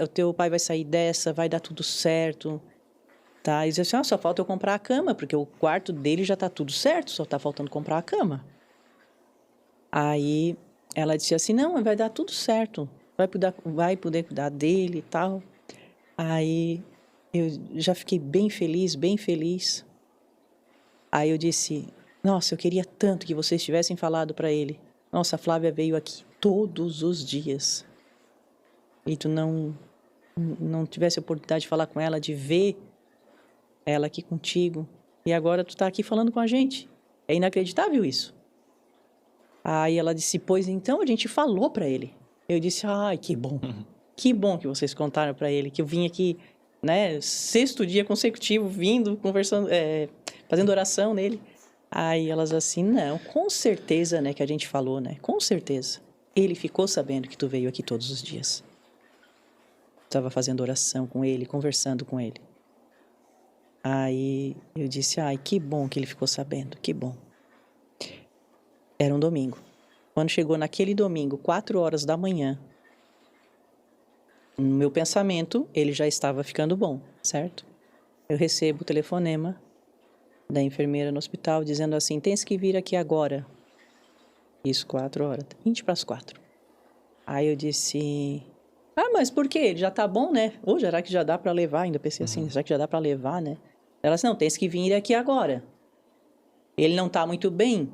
Speaker 1: teu pai vai sair dessa, vai dar tudo certo, tá? E disse assim, só falta eu comprar a cama, porque o quarto dele já tá tudo certo, só tá faltando comprar a cama. Aí ela disse assim, não, vai dar tudo certo, vai poder cuidar dele e tal. Aí eu já fiquei bem feliz, bem feliz. Aí eu disse, nossa, eu queria tanto que vocês tivessem falado para ele. Nossa, a Flávia veio aqui todos os dias. E tu não tivesse a oportunidade de falar com ela, de ver ela aqui contigo. E agora tu tá aqui falando com a gente. É inacreditável isso. Aí ela disse, pois então a gente falou para ele. Eu disse, ai, que bom. Que bom que vocês contaram para ele, que eu vim aqui, né, 6º dia consecutivo, vindo, conversando, fazendo oração nele. Aí elas assim, não, com certeza, né, que a gente falou, né, com certeza. Ele ficou sabendo que tu veio aqui todos os dias. Estava fazendo oração com ele, conversando com ele. Aí eu disse, ai, que bom que ele ficou sabendo, que bom. Era um domingo. Quando chegou naquele domingo, 4 horas da manhã, no meu pensamento, ele já estava ficando bom, certo? Eu recebo o telefonema da enfermeira no hospital dizendo assim, tens que vir aqui agora. Isso, 4 horas, 20 para as 4. Aí eu disse, mas por quê? Ele já tá bom, né? Ou será que já dá para levar? Ainda pensei assim, será que já dá para levar, né? Ela disse, não, tens que vir aqui agora. Ele não tá muito bem.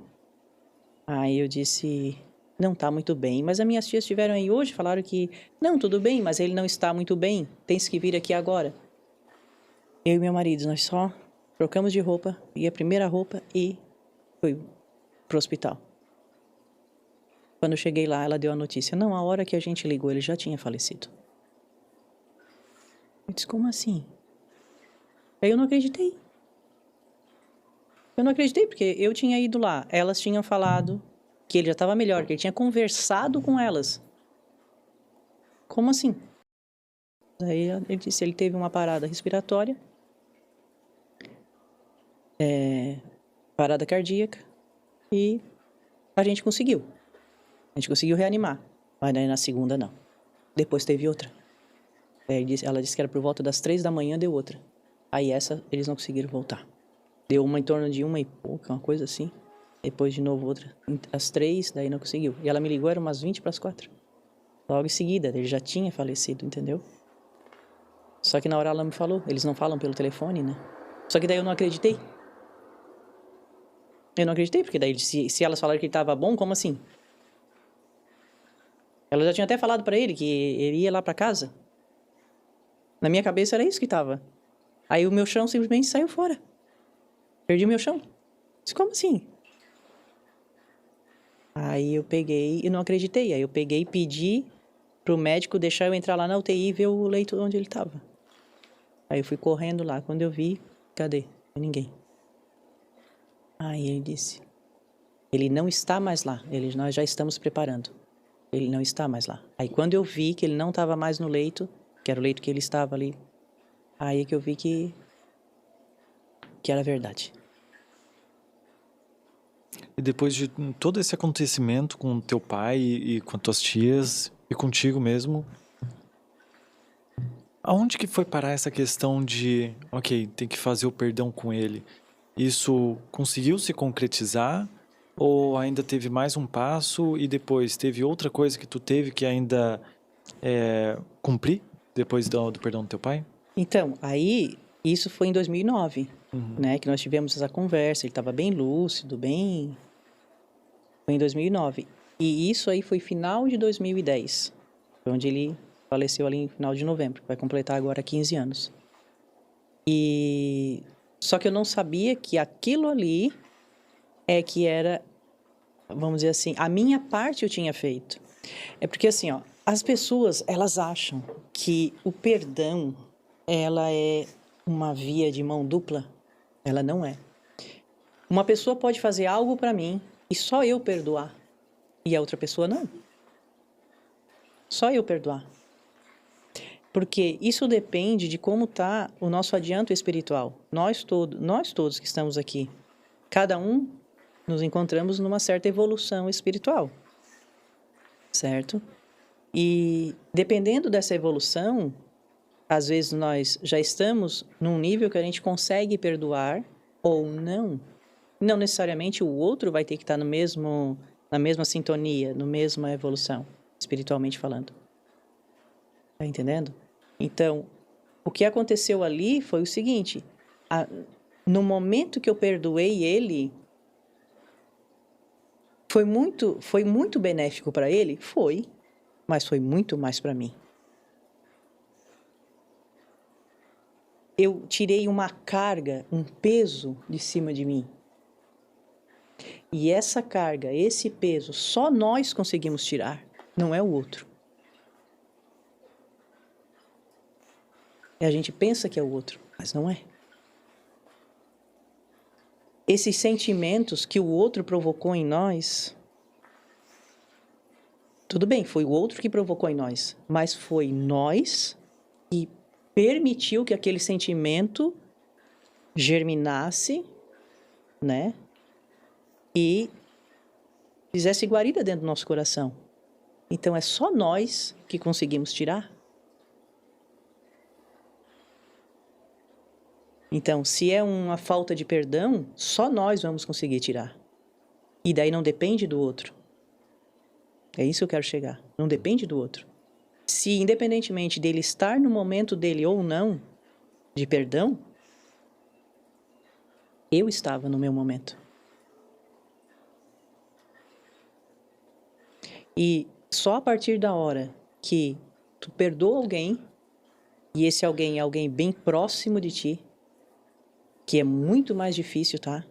Speaker 1: Aí eu disse, não tá muito bem, mas as minhas tias estiveram aí hoje, falaram que, não, tudo bem, mas ele não está muito bem, tens que vir aqui agora. Eu e meu marido, nós só trocamos de roupa, e a primeira roupa e fui pro hospital. Quando eu cheguei lá, ela deu a notícia, não, a hora que a gente ligou, ele já tinha falecido. Eu disse, como assim? Aí eu não acreditei. Eu não acreditei, porque eu tinha ido lá, elas tinham falado que ele já estava melhor, que ele tinha conversado com elas. Como assim? Daí ele disse, ele teve uma parada respiratória, parada cardíaca, e a gente conseguiu. A gente conseguiu reanimar, mas daí na segunda não. Depois teve outra. Ela disse que era por volta das 3 da manhã, deu outra. Aí essa, eles não conseguiram voltar. Deu uma em torno de 1 e pouca, uma coisa assim. Depois de novo outra. Às 3, daí não conseguiu. E ela me ligou, era umas 20 para as 4. Logo em seguida, ele já tinha falecido, entendeu? Só que na hora ela me falou, eles não falam pelo telefone, né? Só que daí eu não acreditei. Eu não acreditei, porque daí se elas falaram que ele estava bom, como assim? Ela já tinha até falado para ele que ele ia lá para casa. Na minha cabeça era isso que estava. Aí o meu chão simplesmente saiu fora. Perdi o meu chão. Disse, como assim? Aí eu peguei e não acreditei. Aí eu peguei e pedi pro médico deixar eu entrar lá na UTI e ver o leito onde ele estava. Aí eu fui correndo lá. Quando eu vi, cadê? Ninguém. Aí ele disse, ele não está mais lá. Nós já estamos preparando. Ele não está mais lá. Aí quando eu vi que ele não estava mais no leito, que era o leito que ele estava ali, aí que eu vi que era verdade.
Speaker 2: E depois de todo esse acontecimento com teu pai e com tuas tias e contigo mesmo, aonde que foi parar essa questão de, ok, tem que fazer o perdão com ele? isso conseguiu se concretizar? Ou ainda teve mais um passo e depois teve outra coisa que tu teve que ainda cumprir depois do perdão do teu pai?
Speaker 1: Então, aí, isso foi em 2009,
Speaker 2: Uhum.
Speaker 1: né? Que nós tivemos essa conversa, ele estava bem lúcido, bem... Foi em 2009. E isso aí foi final de 2010. Foi onde ele faleceu ali no final de novembro. Vai completar agora 15 anos. E... Só que eu não sabia que aquilo ali é que era, vamos dizer assim, a minha parte eu tinha feito. É porque assim, ó, as pessoas, elas acham que o perdão, ela é uma via de mão dupla. Ela não é. Uma pessoa pode fazer algo para mim e só eu perdoar. E a outra pessoa não. Só eu perdoar. Porque isso depende de como está o nosso adianto espiritual. Nós todos que estamos aqui, cada um nos encontramos numa certa evolução espiritual. Certo? E dependendo dessa evolução, às vezes nós já estamos num nível que a gente consegue perdoar ou não. Não necessariamente o outro vai ter que estar na mesma sintonia, na mesma evolução, espiritualmente falando. Tá entendendo? Então, o que aconteceu ali foi o seguinte: no momento que eu perdoei ele, foi muito benéfico para ele? Foi, mas foi muito mais para mim. Eu tirei uma carga, um peso de cima de mim. E essa carga, esse peso, só nós conseguimos tirar, não é o outro. E a gente pensa que é o outro, mas não é. Esses sentimentos que o outro provocou em nós, tudo bem, foi o outro que provocou em nós, mas foi nós que permitiu que aquele sentimento germinasse, né? E fizesse guarida dentro do nosso coração. Então é só nós que conseguimos tirar. Então, se é uma falta de perdão, só nós vamos conseguir tirar. E daí não depende do outro. É isso que eu quero chegar. Não depende do outro. Se, independentemente dele estar no momento dele ou não, de perdão, eu estava no meu momento. E só a partir da hora que tu perdoa alguém, e esse alguém é alguém bem próximo de ti, que é muito mais difícil, tá?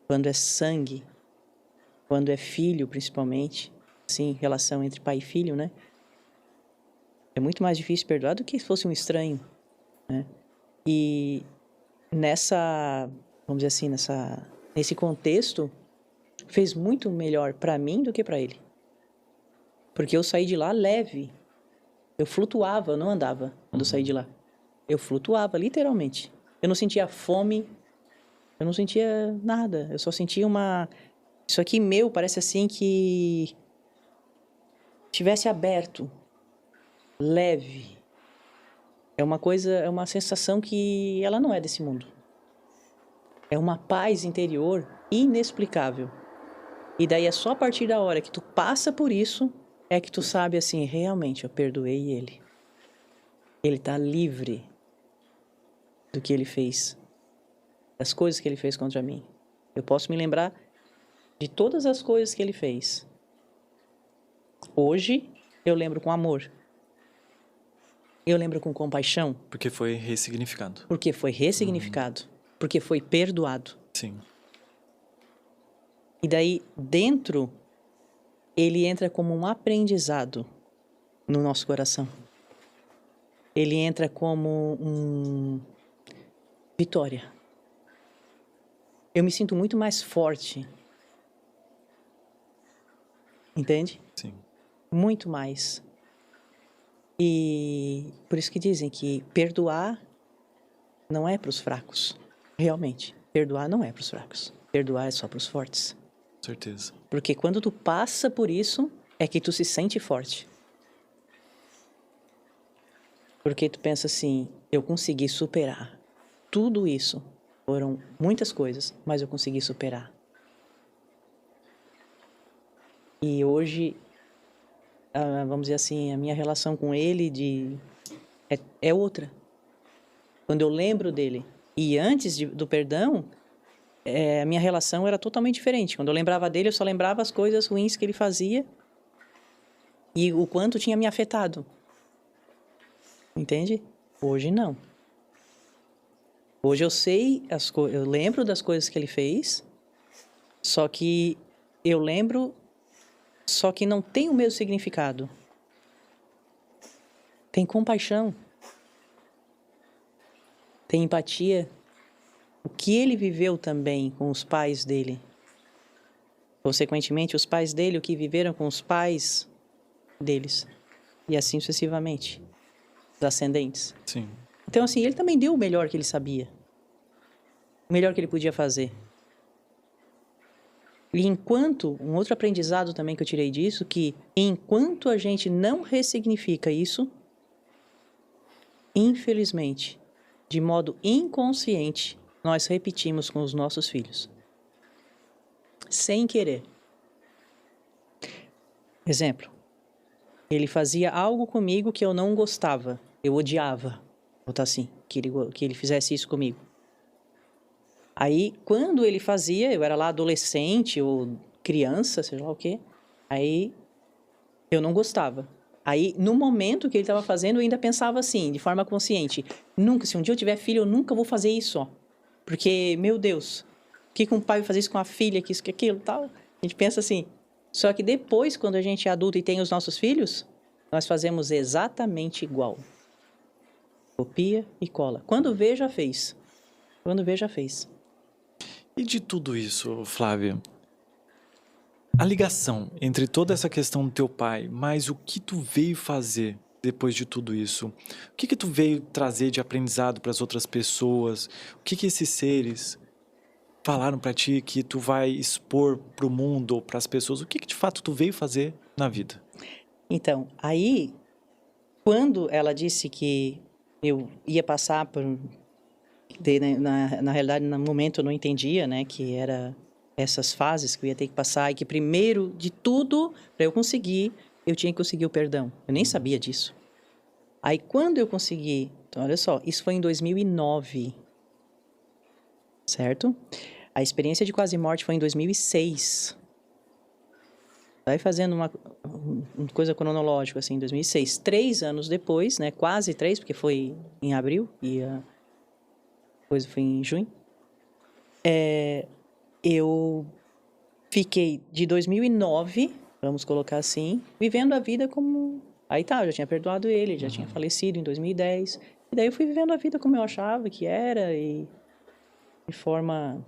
Speaker 1: Quando é sangue, quando é filho, principalmente, assim, relação entre pai e filho, né? É muito mais difícil perdoar do que se fosse um estranho, né? E vamos dizer assim, nesse contexto, fez muito melhor para mim do que para ele. Porque eu saí de lá leve. Eu flutuava, eu não andava quando eu saí de lá. Eu flutuava, literalmente. Eu não sentia fome, eu não sentia nada. Eu só sentia isso aqui meu parece assim que tivesse aberto, leve. É uma sensação que ela não é desse mundo. É uma paz interior inexplicável. E daí é só a partir da hora que tu passa por isso, é que tu sabe assim, realmente eu perdoei ele. Ele está livre do que ele fez, das coisas que ele fez contra mim. Eu posso me lembrar de todas as coisas que ele fez. Hoje, eu lembro com amor. Eu lembro com compaixão.
Speaker 2: Porque foi ressignificado.
Speaker 1: Porque foi ressignificado. Porque foi perdoado.
Speaker 2: Sim.
Speaker 1: E daí, dentro, ele entra como um aprendizado no nosso coração. Ele entra como vitória. Eu me sinto muito mais forte. Entende?
Speaker 2: Sim.
Speaker 1: Muito mais. E por isso que dizem que perdoar não é para os fracos. Realmente, perdoar não é para os fracos. Perdoar é só para os fortes.
Speaker 2: Com certeza.
Speaker 1: Porque quando tu passa por isso, é que tu se sente forte. Porque tu pensa assim, eu consegui superar tudo isso. Foram muitas coisas, mas eu consegui superar. E hoje, vamos dizer assim, a minha relação com ele é outra. Quando eu lembro dele. E antes do perdão, a minha relação era totalmente diferente. Quando eu lembrava dele, eu só lembrava as coisas ruins que ele fazia e o quanto tinha me afetado. Entende? Hoje não. Hoje eu sei eu lembro das coisas que ele fez, só que eu lembro, só que não tem o mesmo significado. Tem compaixão. Tem empatia. O que ele viveu também com os pais dele. Consequentemente, os pais dele, o que viveram com os pais deles. E assim sucessivamente. Os ascendentes.
Speaker 2: Sim.
Speaker 1: Então, assim, ele também deu o melhor que ele sabia. O melhor que ele podia fazer. E um outro aprendizado também que eu tirei disso, que enquanto a gente não ressignifica isso, infelizmente, de modo inconsciente, nós repetimos com os nossos filhos. Sem querer. Exemplo. Ele fazia algo comigo que eu não gostava. Eu odiava. Vou botar assim. Que ele fizesse isso comigo. Aí, quando ele fazia, eu era lá adolescente ou criança, sei lá o quê. Aí, eu não gostava. Aí, no momento que ele estava fazendo, eu ainda pensava assim, de forma consciente. Nunca, se um dia eu tiver filho, eu nunca vou fazer isso, ó. Porque, meu Deus, o que um pai vai fazer isso com a filha, que isso, que aquilo, tal? A gente pensa assim. Só que depois, quando a gente é adulto e tem os nossos filhos, nós fazemos exatamente igual. Copia e cola. Quando vê, já fez. Quando vê, já fez.
Speaker 2: E de tudo isso, Flávia, a ligação entre toda essa questão do teu pai, mas o que tu veio fazer depois de tudo isso? O que tu veio trazer de aprendizado para as outras pessoas? O que esses seres falaram para ti que tu vai expor para o mundo ou para as pessoas? O que de fato tu veio fazer na vida?
Speaker 1: Então, aí, quando ela disse que eu ia passar por... Na realidade, no momento eu não entendia, né, que era essas fases que eu ia ter que passar e que primeiro de tudo, para eu conseguir, eu tinha que conseguir o perdão. Eu nem sabia disso. Aí, quando eu consegui... Então, olha só, isso foi em 2009, certo? A experiência de quase morte foi em 2006. Vai fazendo uma coisa cronológica, assim, em 2006. 3 anos depois, né, quase 3, porque foi em abril e a coisa foi em junho. Eu fiquei de 2009, vamos colocar assim, vivendo a vida como... Aí tá, eu já tinha perdoado ele, já tinha falecido em 2010. E daí eu fui vivendo a vida como eu achava que era e de forma...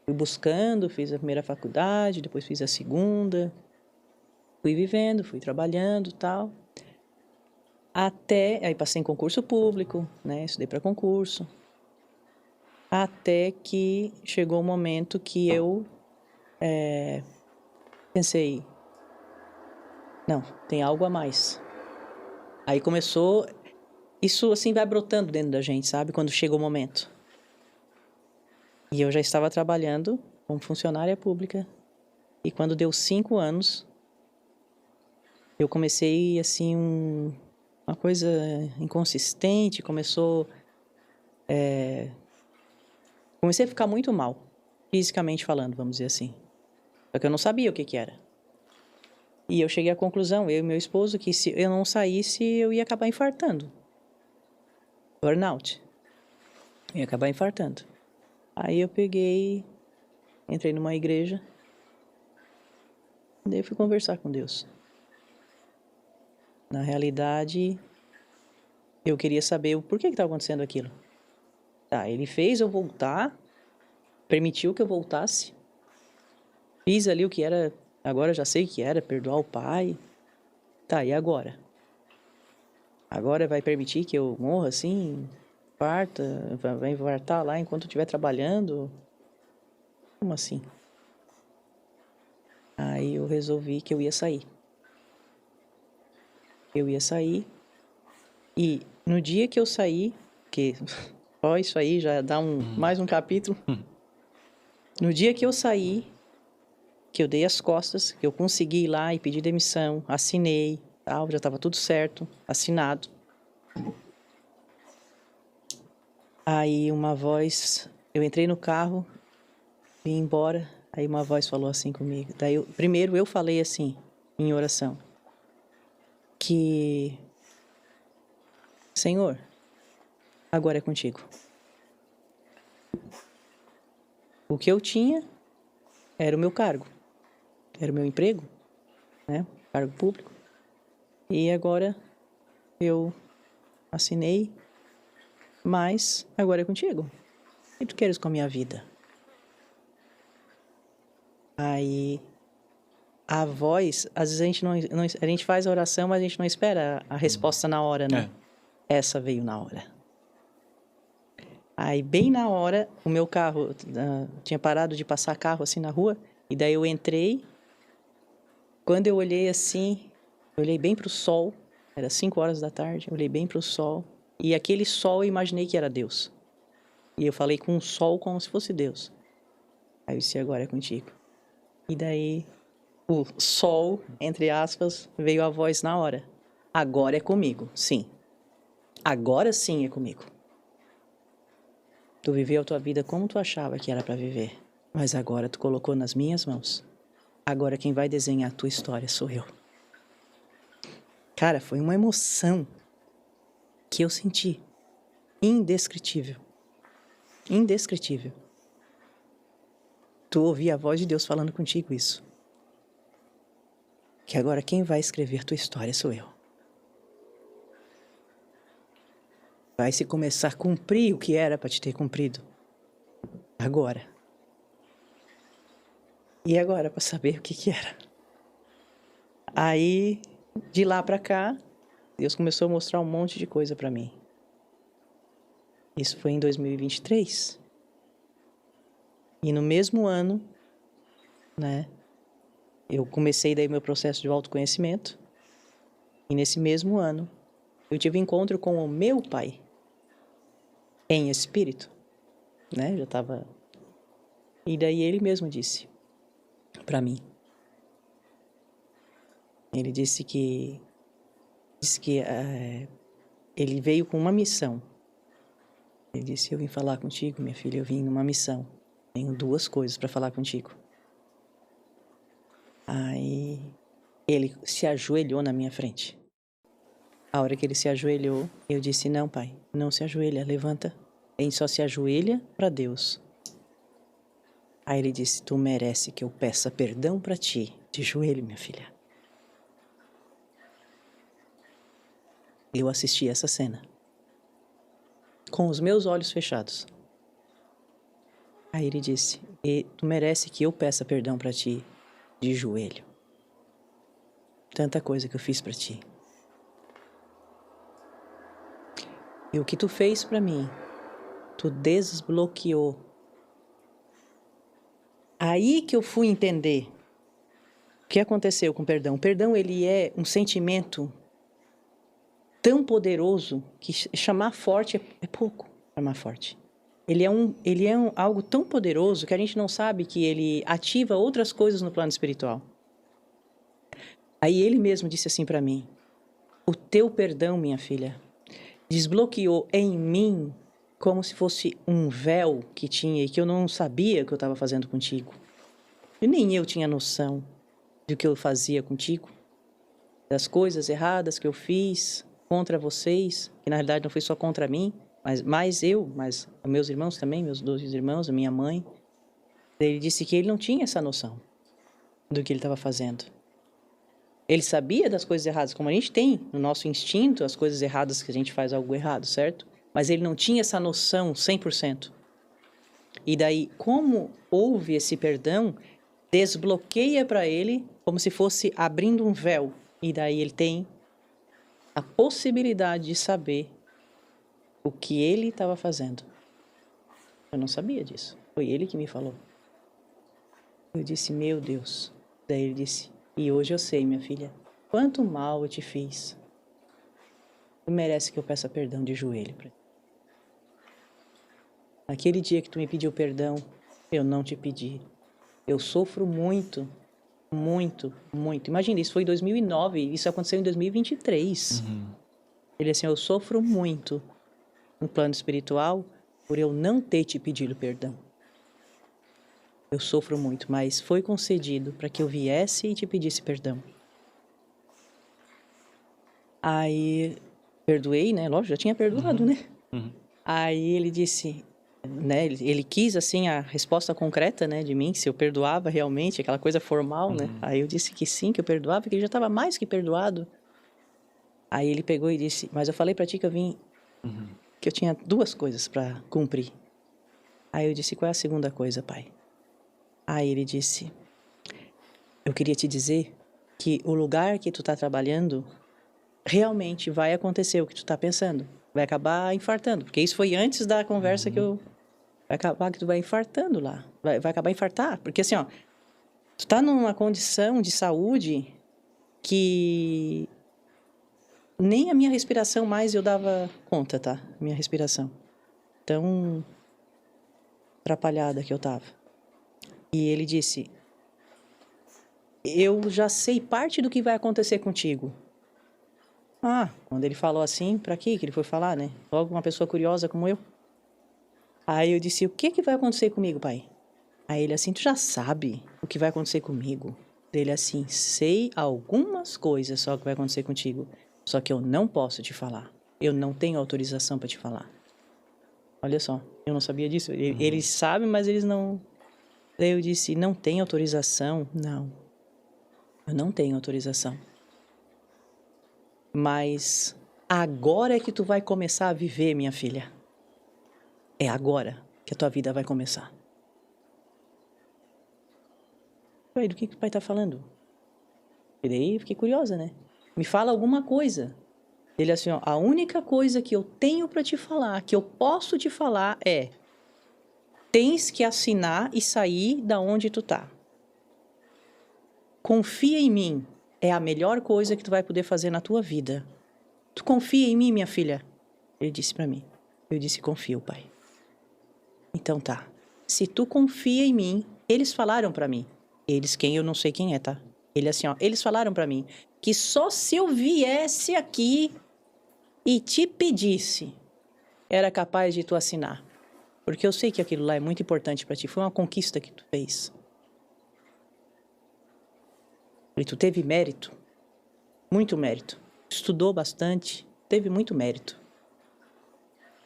Speaker 1: Fui buscando, fiz a primeira faculdade, depois fiz a segunda. Fui vivendo, fui trabalhando e tal. Aí passei em concurso público, né? Estudei para concurso. Até que chegou o momento que eu pensei, não, tem algo a mais. Aí começou, isso assim vai brotando dentro da gente, sabe? Quando chega o momento. E eu já estava trabalhando como funcionária pública. E quando deu 5 anos, eu comecei assim uma coisa inconsistente, comecei a ficar muito mal, fisicamente falando, vamos dizer assim. Só que eu não sabia o que era. E eu cheguei à conclusão, eu e meu esposo, que se eu não saísse, eu ia acabar infartando. Burnout. Eu ia acabar infartando. Aí eu entrei numa igreja, e daí eu fui conversar com Deus. Na realidade, eu queria saber o porquê que estava acontecendo aquilo. Tá, ele fez eu voltar, permitiu que eu voltasse, fiz ali o que era, agora eu já sei o que era, perdoar o pai. Tá, e agora? Agora vai permitir que eu morra assim, vai infartar lá enquanto eu estiver trabalhando? Como assim? Aí eu resolvi que eu ia sair. Eu ia sair e no dia que eu saí, que Ó, isso aí já dá mais um capítulo. No dia que eu saí, que eu dei as costas, que eu consegui ir lá e pedir demissão, assinei, tal, já estava tudo certo, assinado. Aí uma voz, eu entrei no carro, vim embora, aí uma voz falou assim comigo. Daí, primeiro eu falei assim, em oração, que, Senhor, agora é contigo. O que eu tinha era o meu cargo, era o meu emprego, né? Cargo público. E agora eu assinei, mas agora é contigo. O que tu queres com a minha vida? Aí a voz, às vezes a gente faz a oração, mas a gente não espera a resposta na hora, né? Essa veio na hora. Aí, bem na hora, o meu carro, tinha parado de passar carro assim na rua, e daí eu entrei. Quando eu olhei assim, eu olhei bem pro sol, era 5 horas da tarde, eu olhei bem pro sol, e aquele sol eu imaginei que era Deus. E eu falei com o sol como se fosse Deus. Aí eu disse, agora é contigo. E daí, o sol, entre aspas, veio a voz na hora. Agora é comigo, sim. Agora sim é comigo. Tu viveu a tua vida como tu achava que era para viver, mas agora tu colocou nas minhas mãos. Agora quem vai desenhar a tua história sou eu. Cara, foi uma emoção que eu senti. Indescritível. Indescritível. Tu ouvir a voz de Deus falando contigo isso. Que agora quem vai escrever tua história sou eu. Vai se começar a cumprir o que era para te ter cumprido. Agora. E agora para saber o que era. Aí, de lá para cá, Deus começou a mostrar um monte de coisa para mim. Isso foi em 2023. E no mesmo ano, né, eu comecei daí meu processo de autoconhecimento. E nesse mesmo ano, eu tive encontro com o meu pai, em espírito, né, já estava... E daí ele mesmo disse para mim. Ele disse que ele veio com uma missão. Ele disse, eu vim falar contigo, minha filha, eu vim numa missão. Tenho 2 coisas para falar contigo. Aí ele se ajoelhou na minha frente. A hora que ele se ajoelhou, eu disse, não, pai, não se ajoelha, levanta. A gente só se ajoelha para Deus. Aí ele disse, tu merece que eu peça perdão para ti. De joelho, minha filha. Eu assisti essa cena. Com os meus olhos fechados. Aí ele disse, tu merece que eu peça perdão para ti. De joelho. Tanta coisa que eu fiz para ti. E o que tu fez para mim, tu desbloqueou. Aí que eu fui entender o que aconteceu com o perdão. O perdão, ele é um sentimento tão poderoso que chamar forte é pouco. Chamar forte. Ele é algo tão poderoso que a gente não sabe que ele ativa outras coisas no plano espiritual. Aí ele mesmo disse assim para mim, o teu perdão, minha filha, desbloqueou em mim como se fosse um véu que tinha e que eu não sabia que eu estava fazendo contigo. E nem eu tinha noção do que eu fazia contigo, das coisas erradas que eu fiz contra vocês, que na realidade não foi só contra mim, mas meus irmãos também, meus 2 irmãos, a minha mãe. Ele disse que ele não tinha essa noção do que ele estava fazendo. Ele sabia das coisas erradas, como a gente tem no nosso instinto, as coisas erradas que a gente faz algo errado, certo? Mas ele não tinha essa noção 100%. E daí, como houve esse perdão, desbloqueia para ele como se fosse abrindo um véu. E daí ele tem a possibilidade de saber o que ele estava fazendo. Eu não sabia disso. Foi ele que me falou. Eu disse, meu Deus. Daí ele disse, e hoje eu sei, minha filha, quanto mal eu te fiz. Tu merece que eu peça perdão de joelho para ti. Naquele dia que tu me pediu perdão, eu não te pedi. Eu sofro muito, muito, muito. Imagina, isso foi em 2009, isso aconteceu em 2023. Ele assim, eu sofro muito no plano espiritual por eu não ter te pedido perdão. Eu sofro muito, mas foi concedido para que eu viesse e te pedisse perdão. Aí, perdoei, né? Lógico, já tinha perdoado, né? Aí ele disse, né? Ele quis, assim, a resposta concreta, né? De mim, se eu perdoava realmente, aquela coisa formal, né? Aí eu disse que sim, que eu perdoava, que ele já estava mais que perdoado. Aí ele pegou e disse, mas eu falei para ti que eu vim, que eu tinha 2 coisas para cumprir. Aí eu disse, qual é a segunda coisa, pai? Aí ele disse, eu queria te dizer que o lugar que tu tá trabalhando realmente vai acontecer o que tu tá pensando. Vai acabar infartando. Porque isso foi antes da conversa que eu... Vai acabar que tu vai infartando lá. Vai acabar infartar. Porque assim, ó... Tu tá numa condição de saúde que... Nem a minha respiração mais eu dava conta, tá? Minha respiração. Tão atrapalhada que eu tava. E ele disse... Eu já sei parte do que vai acontecer contigo. Ah, quando ele falou assim, pra quê que ele foi falar, né? Logo uma pessoa curiosa como eu. Aí eu disse, o que vai acontecer comigo, pai? Aí ele assim, tu já sabe o que vai acontecer comigo? Ele assim, sei algumas coisas só que vai acontecer contigo. Só que eu não posso te falar. Eu não tenho autorização pra te falar. Olha só, eu não sabia disso. Eles sabem, mas eles não... Daí eu disse, não tem autorização? Não. Eu não tenho autorização. Mas agora é que tu vai começar a viver, minha filha. É agora que a tua vida vai começar. Pai, do que o pai tá falando? E daí fiquei curiosa, né? Me fala alguma coisa. Ele assim, ó, a única coisa que eu tenho pra te falar, que eu posso te falar é... Tens que assinar e sair da onde tu tá. Confia em mim. É a melhor coisa que tu vai poder fazer na tua vida. Tu confia em mim, minha filha? Ele disse pra mim. Eu disse, confio, pai. Então tá. Se tu confia em mim, eles falaram pra mim. Eles, quem eu não sei quem é, tá? Ele assim, ó, eles falaram pra mim que só se eu viesse aqui e te pedisse, era capaz de tu assinar. Porque eu sei que aquilo lá é muito importante pra ti. Foi uma conquista que tu fez. E tu teve mérito. Muito mérito. Estudou bastante. Teve muito mérito.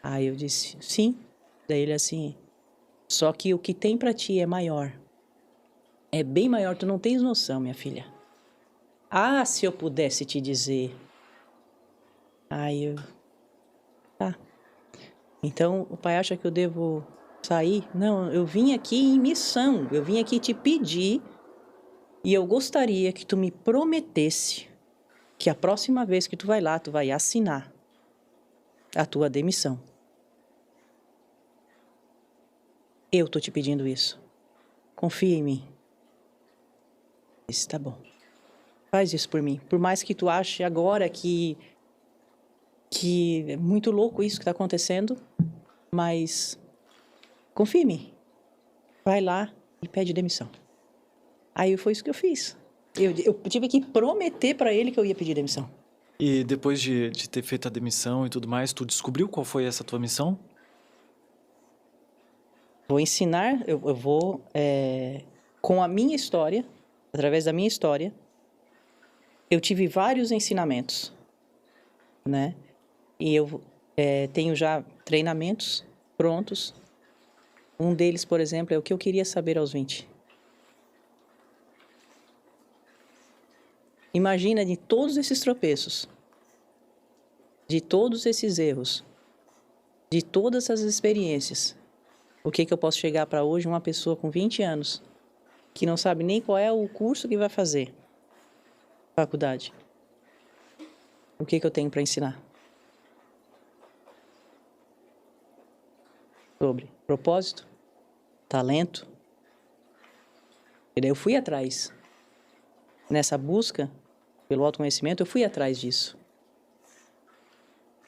Speaker 1: Aí eu disse, sim. Daí ele assim, só que o que tem pra ti é maior. É bem maior, tu não tens noção, minha filha. Ah, se eu pudesse te dizer. Aí eu... Tá. Então, o pai acha que eu devo sair? Não, eu vim aqui em missão. Eu vim aqui te pedir. E eu gostaria que tu me prometesse que a próxima vez que tu vai lá, tu vai assinar a tua demissão. Eu tô te pedindo isso. Confia em mim. Eu disse, tá bom. Faz isso por mim. Por mais que tu ache agora que é muito louco isso que tá acontecendo, mas confia em mim. Vai lá e pede demissão. Aí foi isso que eu fiz. Eu tive que prometer pra ele que eu ia pedir demissão.
Speaker 2: E depois de ter feito a demissão e tudo mais, tu descobriu qual foi essa tua missão?
Speaker 1: Vou ensinar, eu vou, com a minha história, através da minha história, eu tive vários ensinamentos, né? E eu tenho já treinamentos prontos. Um deles, por exemplo, é o que eu queria saber aos 20. Imagina de todos esses tropeços, de todos esses erros, de todas essas experiências, o que eu posso chegar para hoje uma pessoa com 20 anos que não sabe nem qual é o curso que vai fazer, faculdade. O que eu tenho para ensinar? Sobre propósito, talento. E daí eu fui atrás. Nessa busca pelo autoconhecimento, eu fui atrás disso.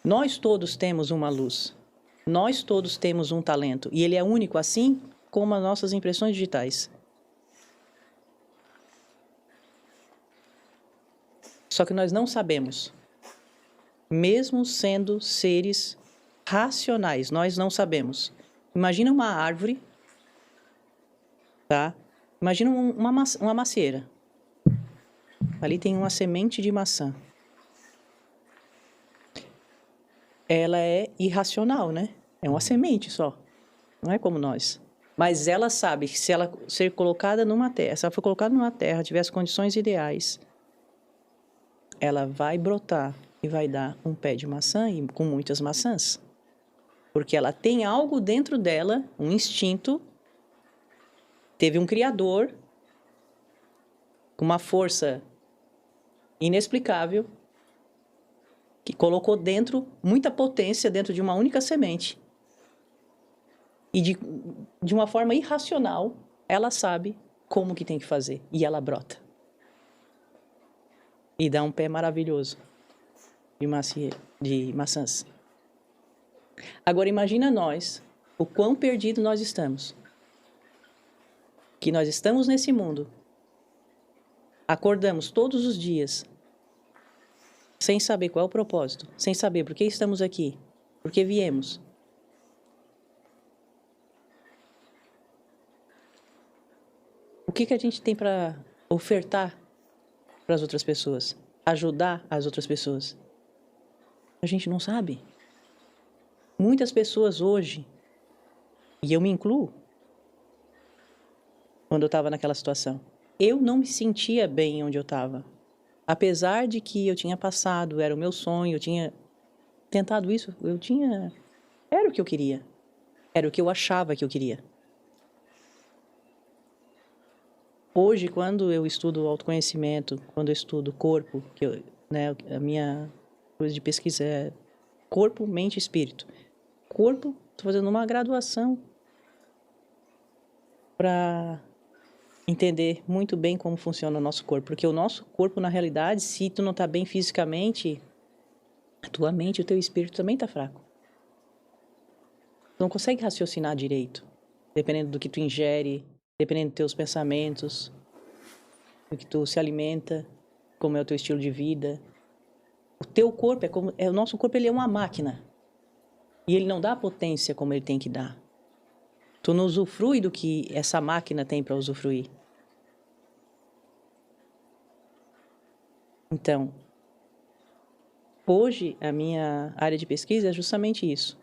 Speaker 1: Nós todos temos uma luz. Nós todos temos um talento e ele é único, assim como as nossas impressões digitais. Só que nós não sabemos. Mesmo sendo seres racionais, nós não sabemos. Imagina uma árvore, tá? Imagina uma macieira. Ali tem uma semente de maçã. Ela é irracional, né? É uma semente só. Não é como nós. Mas ela sabe que se ela ser colocada numa terra, se ela for colocada numa terra, tivesse condições ideais, ela vai brotar e vai dar um pé de maçã e com muitas maçãs. Porque ela tem algo dentro dela, um instinto, teve um criador, com uma força inexplicável, que colocou dentro muita potência dentro de uma única semente. E de uma forma irracional, ela sabe como que tem que fazer. E ela brota. E dá um pé maravilhoso de maçãs. Agora imagina nós, o quão perdido nós estamos. Que nós estamos nesse mundo. Acordamos todos os dias. Sem saber qual é o propósito. Sem saber por que estamos aqui. Por que viemos. O que a gente tem para ofertar para as outras pessoas? Ajudar as outras pessoas? A gente não sabe. Muitas pessoas hoje, e eu me incluo, quando eu estava naquela situação, eu não me sentia bem onde eu estava. Apesar de que eu tinha passado, era o meu sonho, eu tinha tentado isso, era o que eu queria. Era o que eu achava que eu queria. Hoje, quando eu estudo autoconhecimento, quando eu estudo corpo, a minha coisa de pesquisa é corpo, mente e espírito. Corpo, estou fazendo uma graduação para entender muito bem como funciona o nosso corpo. Porque o nosso corpo, na realidade, se tu não está bem fisicamente, a tua mente e o teu espírito também está fraco. Tu não consegue raciocinar direito, dependendo do que tu ingere, dependendo dos teus pensamentos, do que tu se alimenta, como é o teu estilo de vida. O teu corpo o nosso corpo, ele é uma máquina. E ele não dá potência como ele tem que dar. Tu não usufrui do que essa máquina tem para usufruir. Então, hoje a minha área de pesquisa é justamente isso.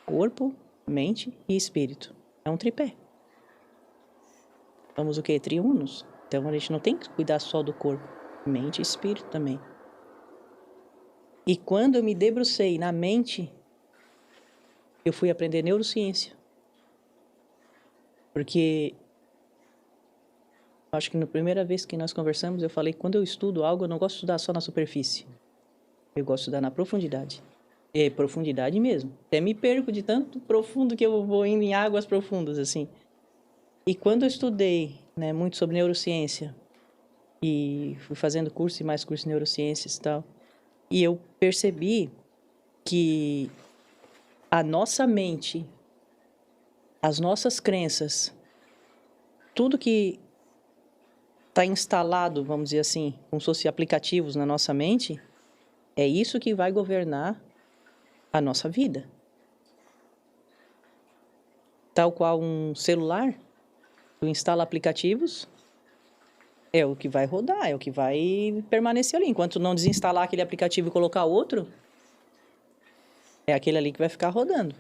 Speaker 1: Corpo, mente e espírito. É um tripé. Somos o quê? Triunos. Então, a gente não tem que cuidar só do corpo. Mente e espírito também. E quando eu me debrucei na mente, eu fui aprender neurociência. Porque acho que na primeira vez que nós conversamos, eu falei que quando eu estudo algo, eu não gosto de estudar só na superfície. Eu gosto de estudar na profundidade. É profundidade mesmo. Até me perco de tanto profundo que eu vou indo em águas profundas, assim. E quando eu estudei, muito sobre neurociência, e fui fazendo curso e mais curso de neurociências e tal, e eu percebi que a nossa mente, as nossas crenças, tudo que está instalado, vamos dizer assim, como se fossem aplicativos na nossa mente, é isso que vai governar a nossa vida. Tal qual um celular, tu instala aplicativos, é o que vai rodar, é o que vai permanecer ali. Enquanto tu não desinstalar aquele aplicativo e colocar outro, é aquele ali que vai ficar rodando.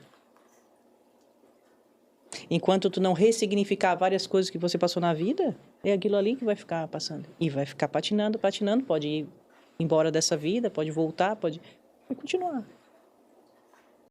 Speaker 1: Enquanto tu não ressignificar várias coisas que você passou na vida, é aquilo ali que vai ficar passando. E vai ficar patinando, pode ir embora dessa vida, pode voltar, pode continuar.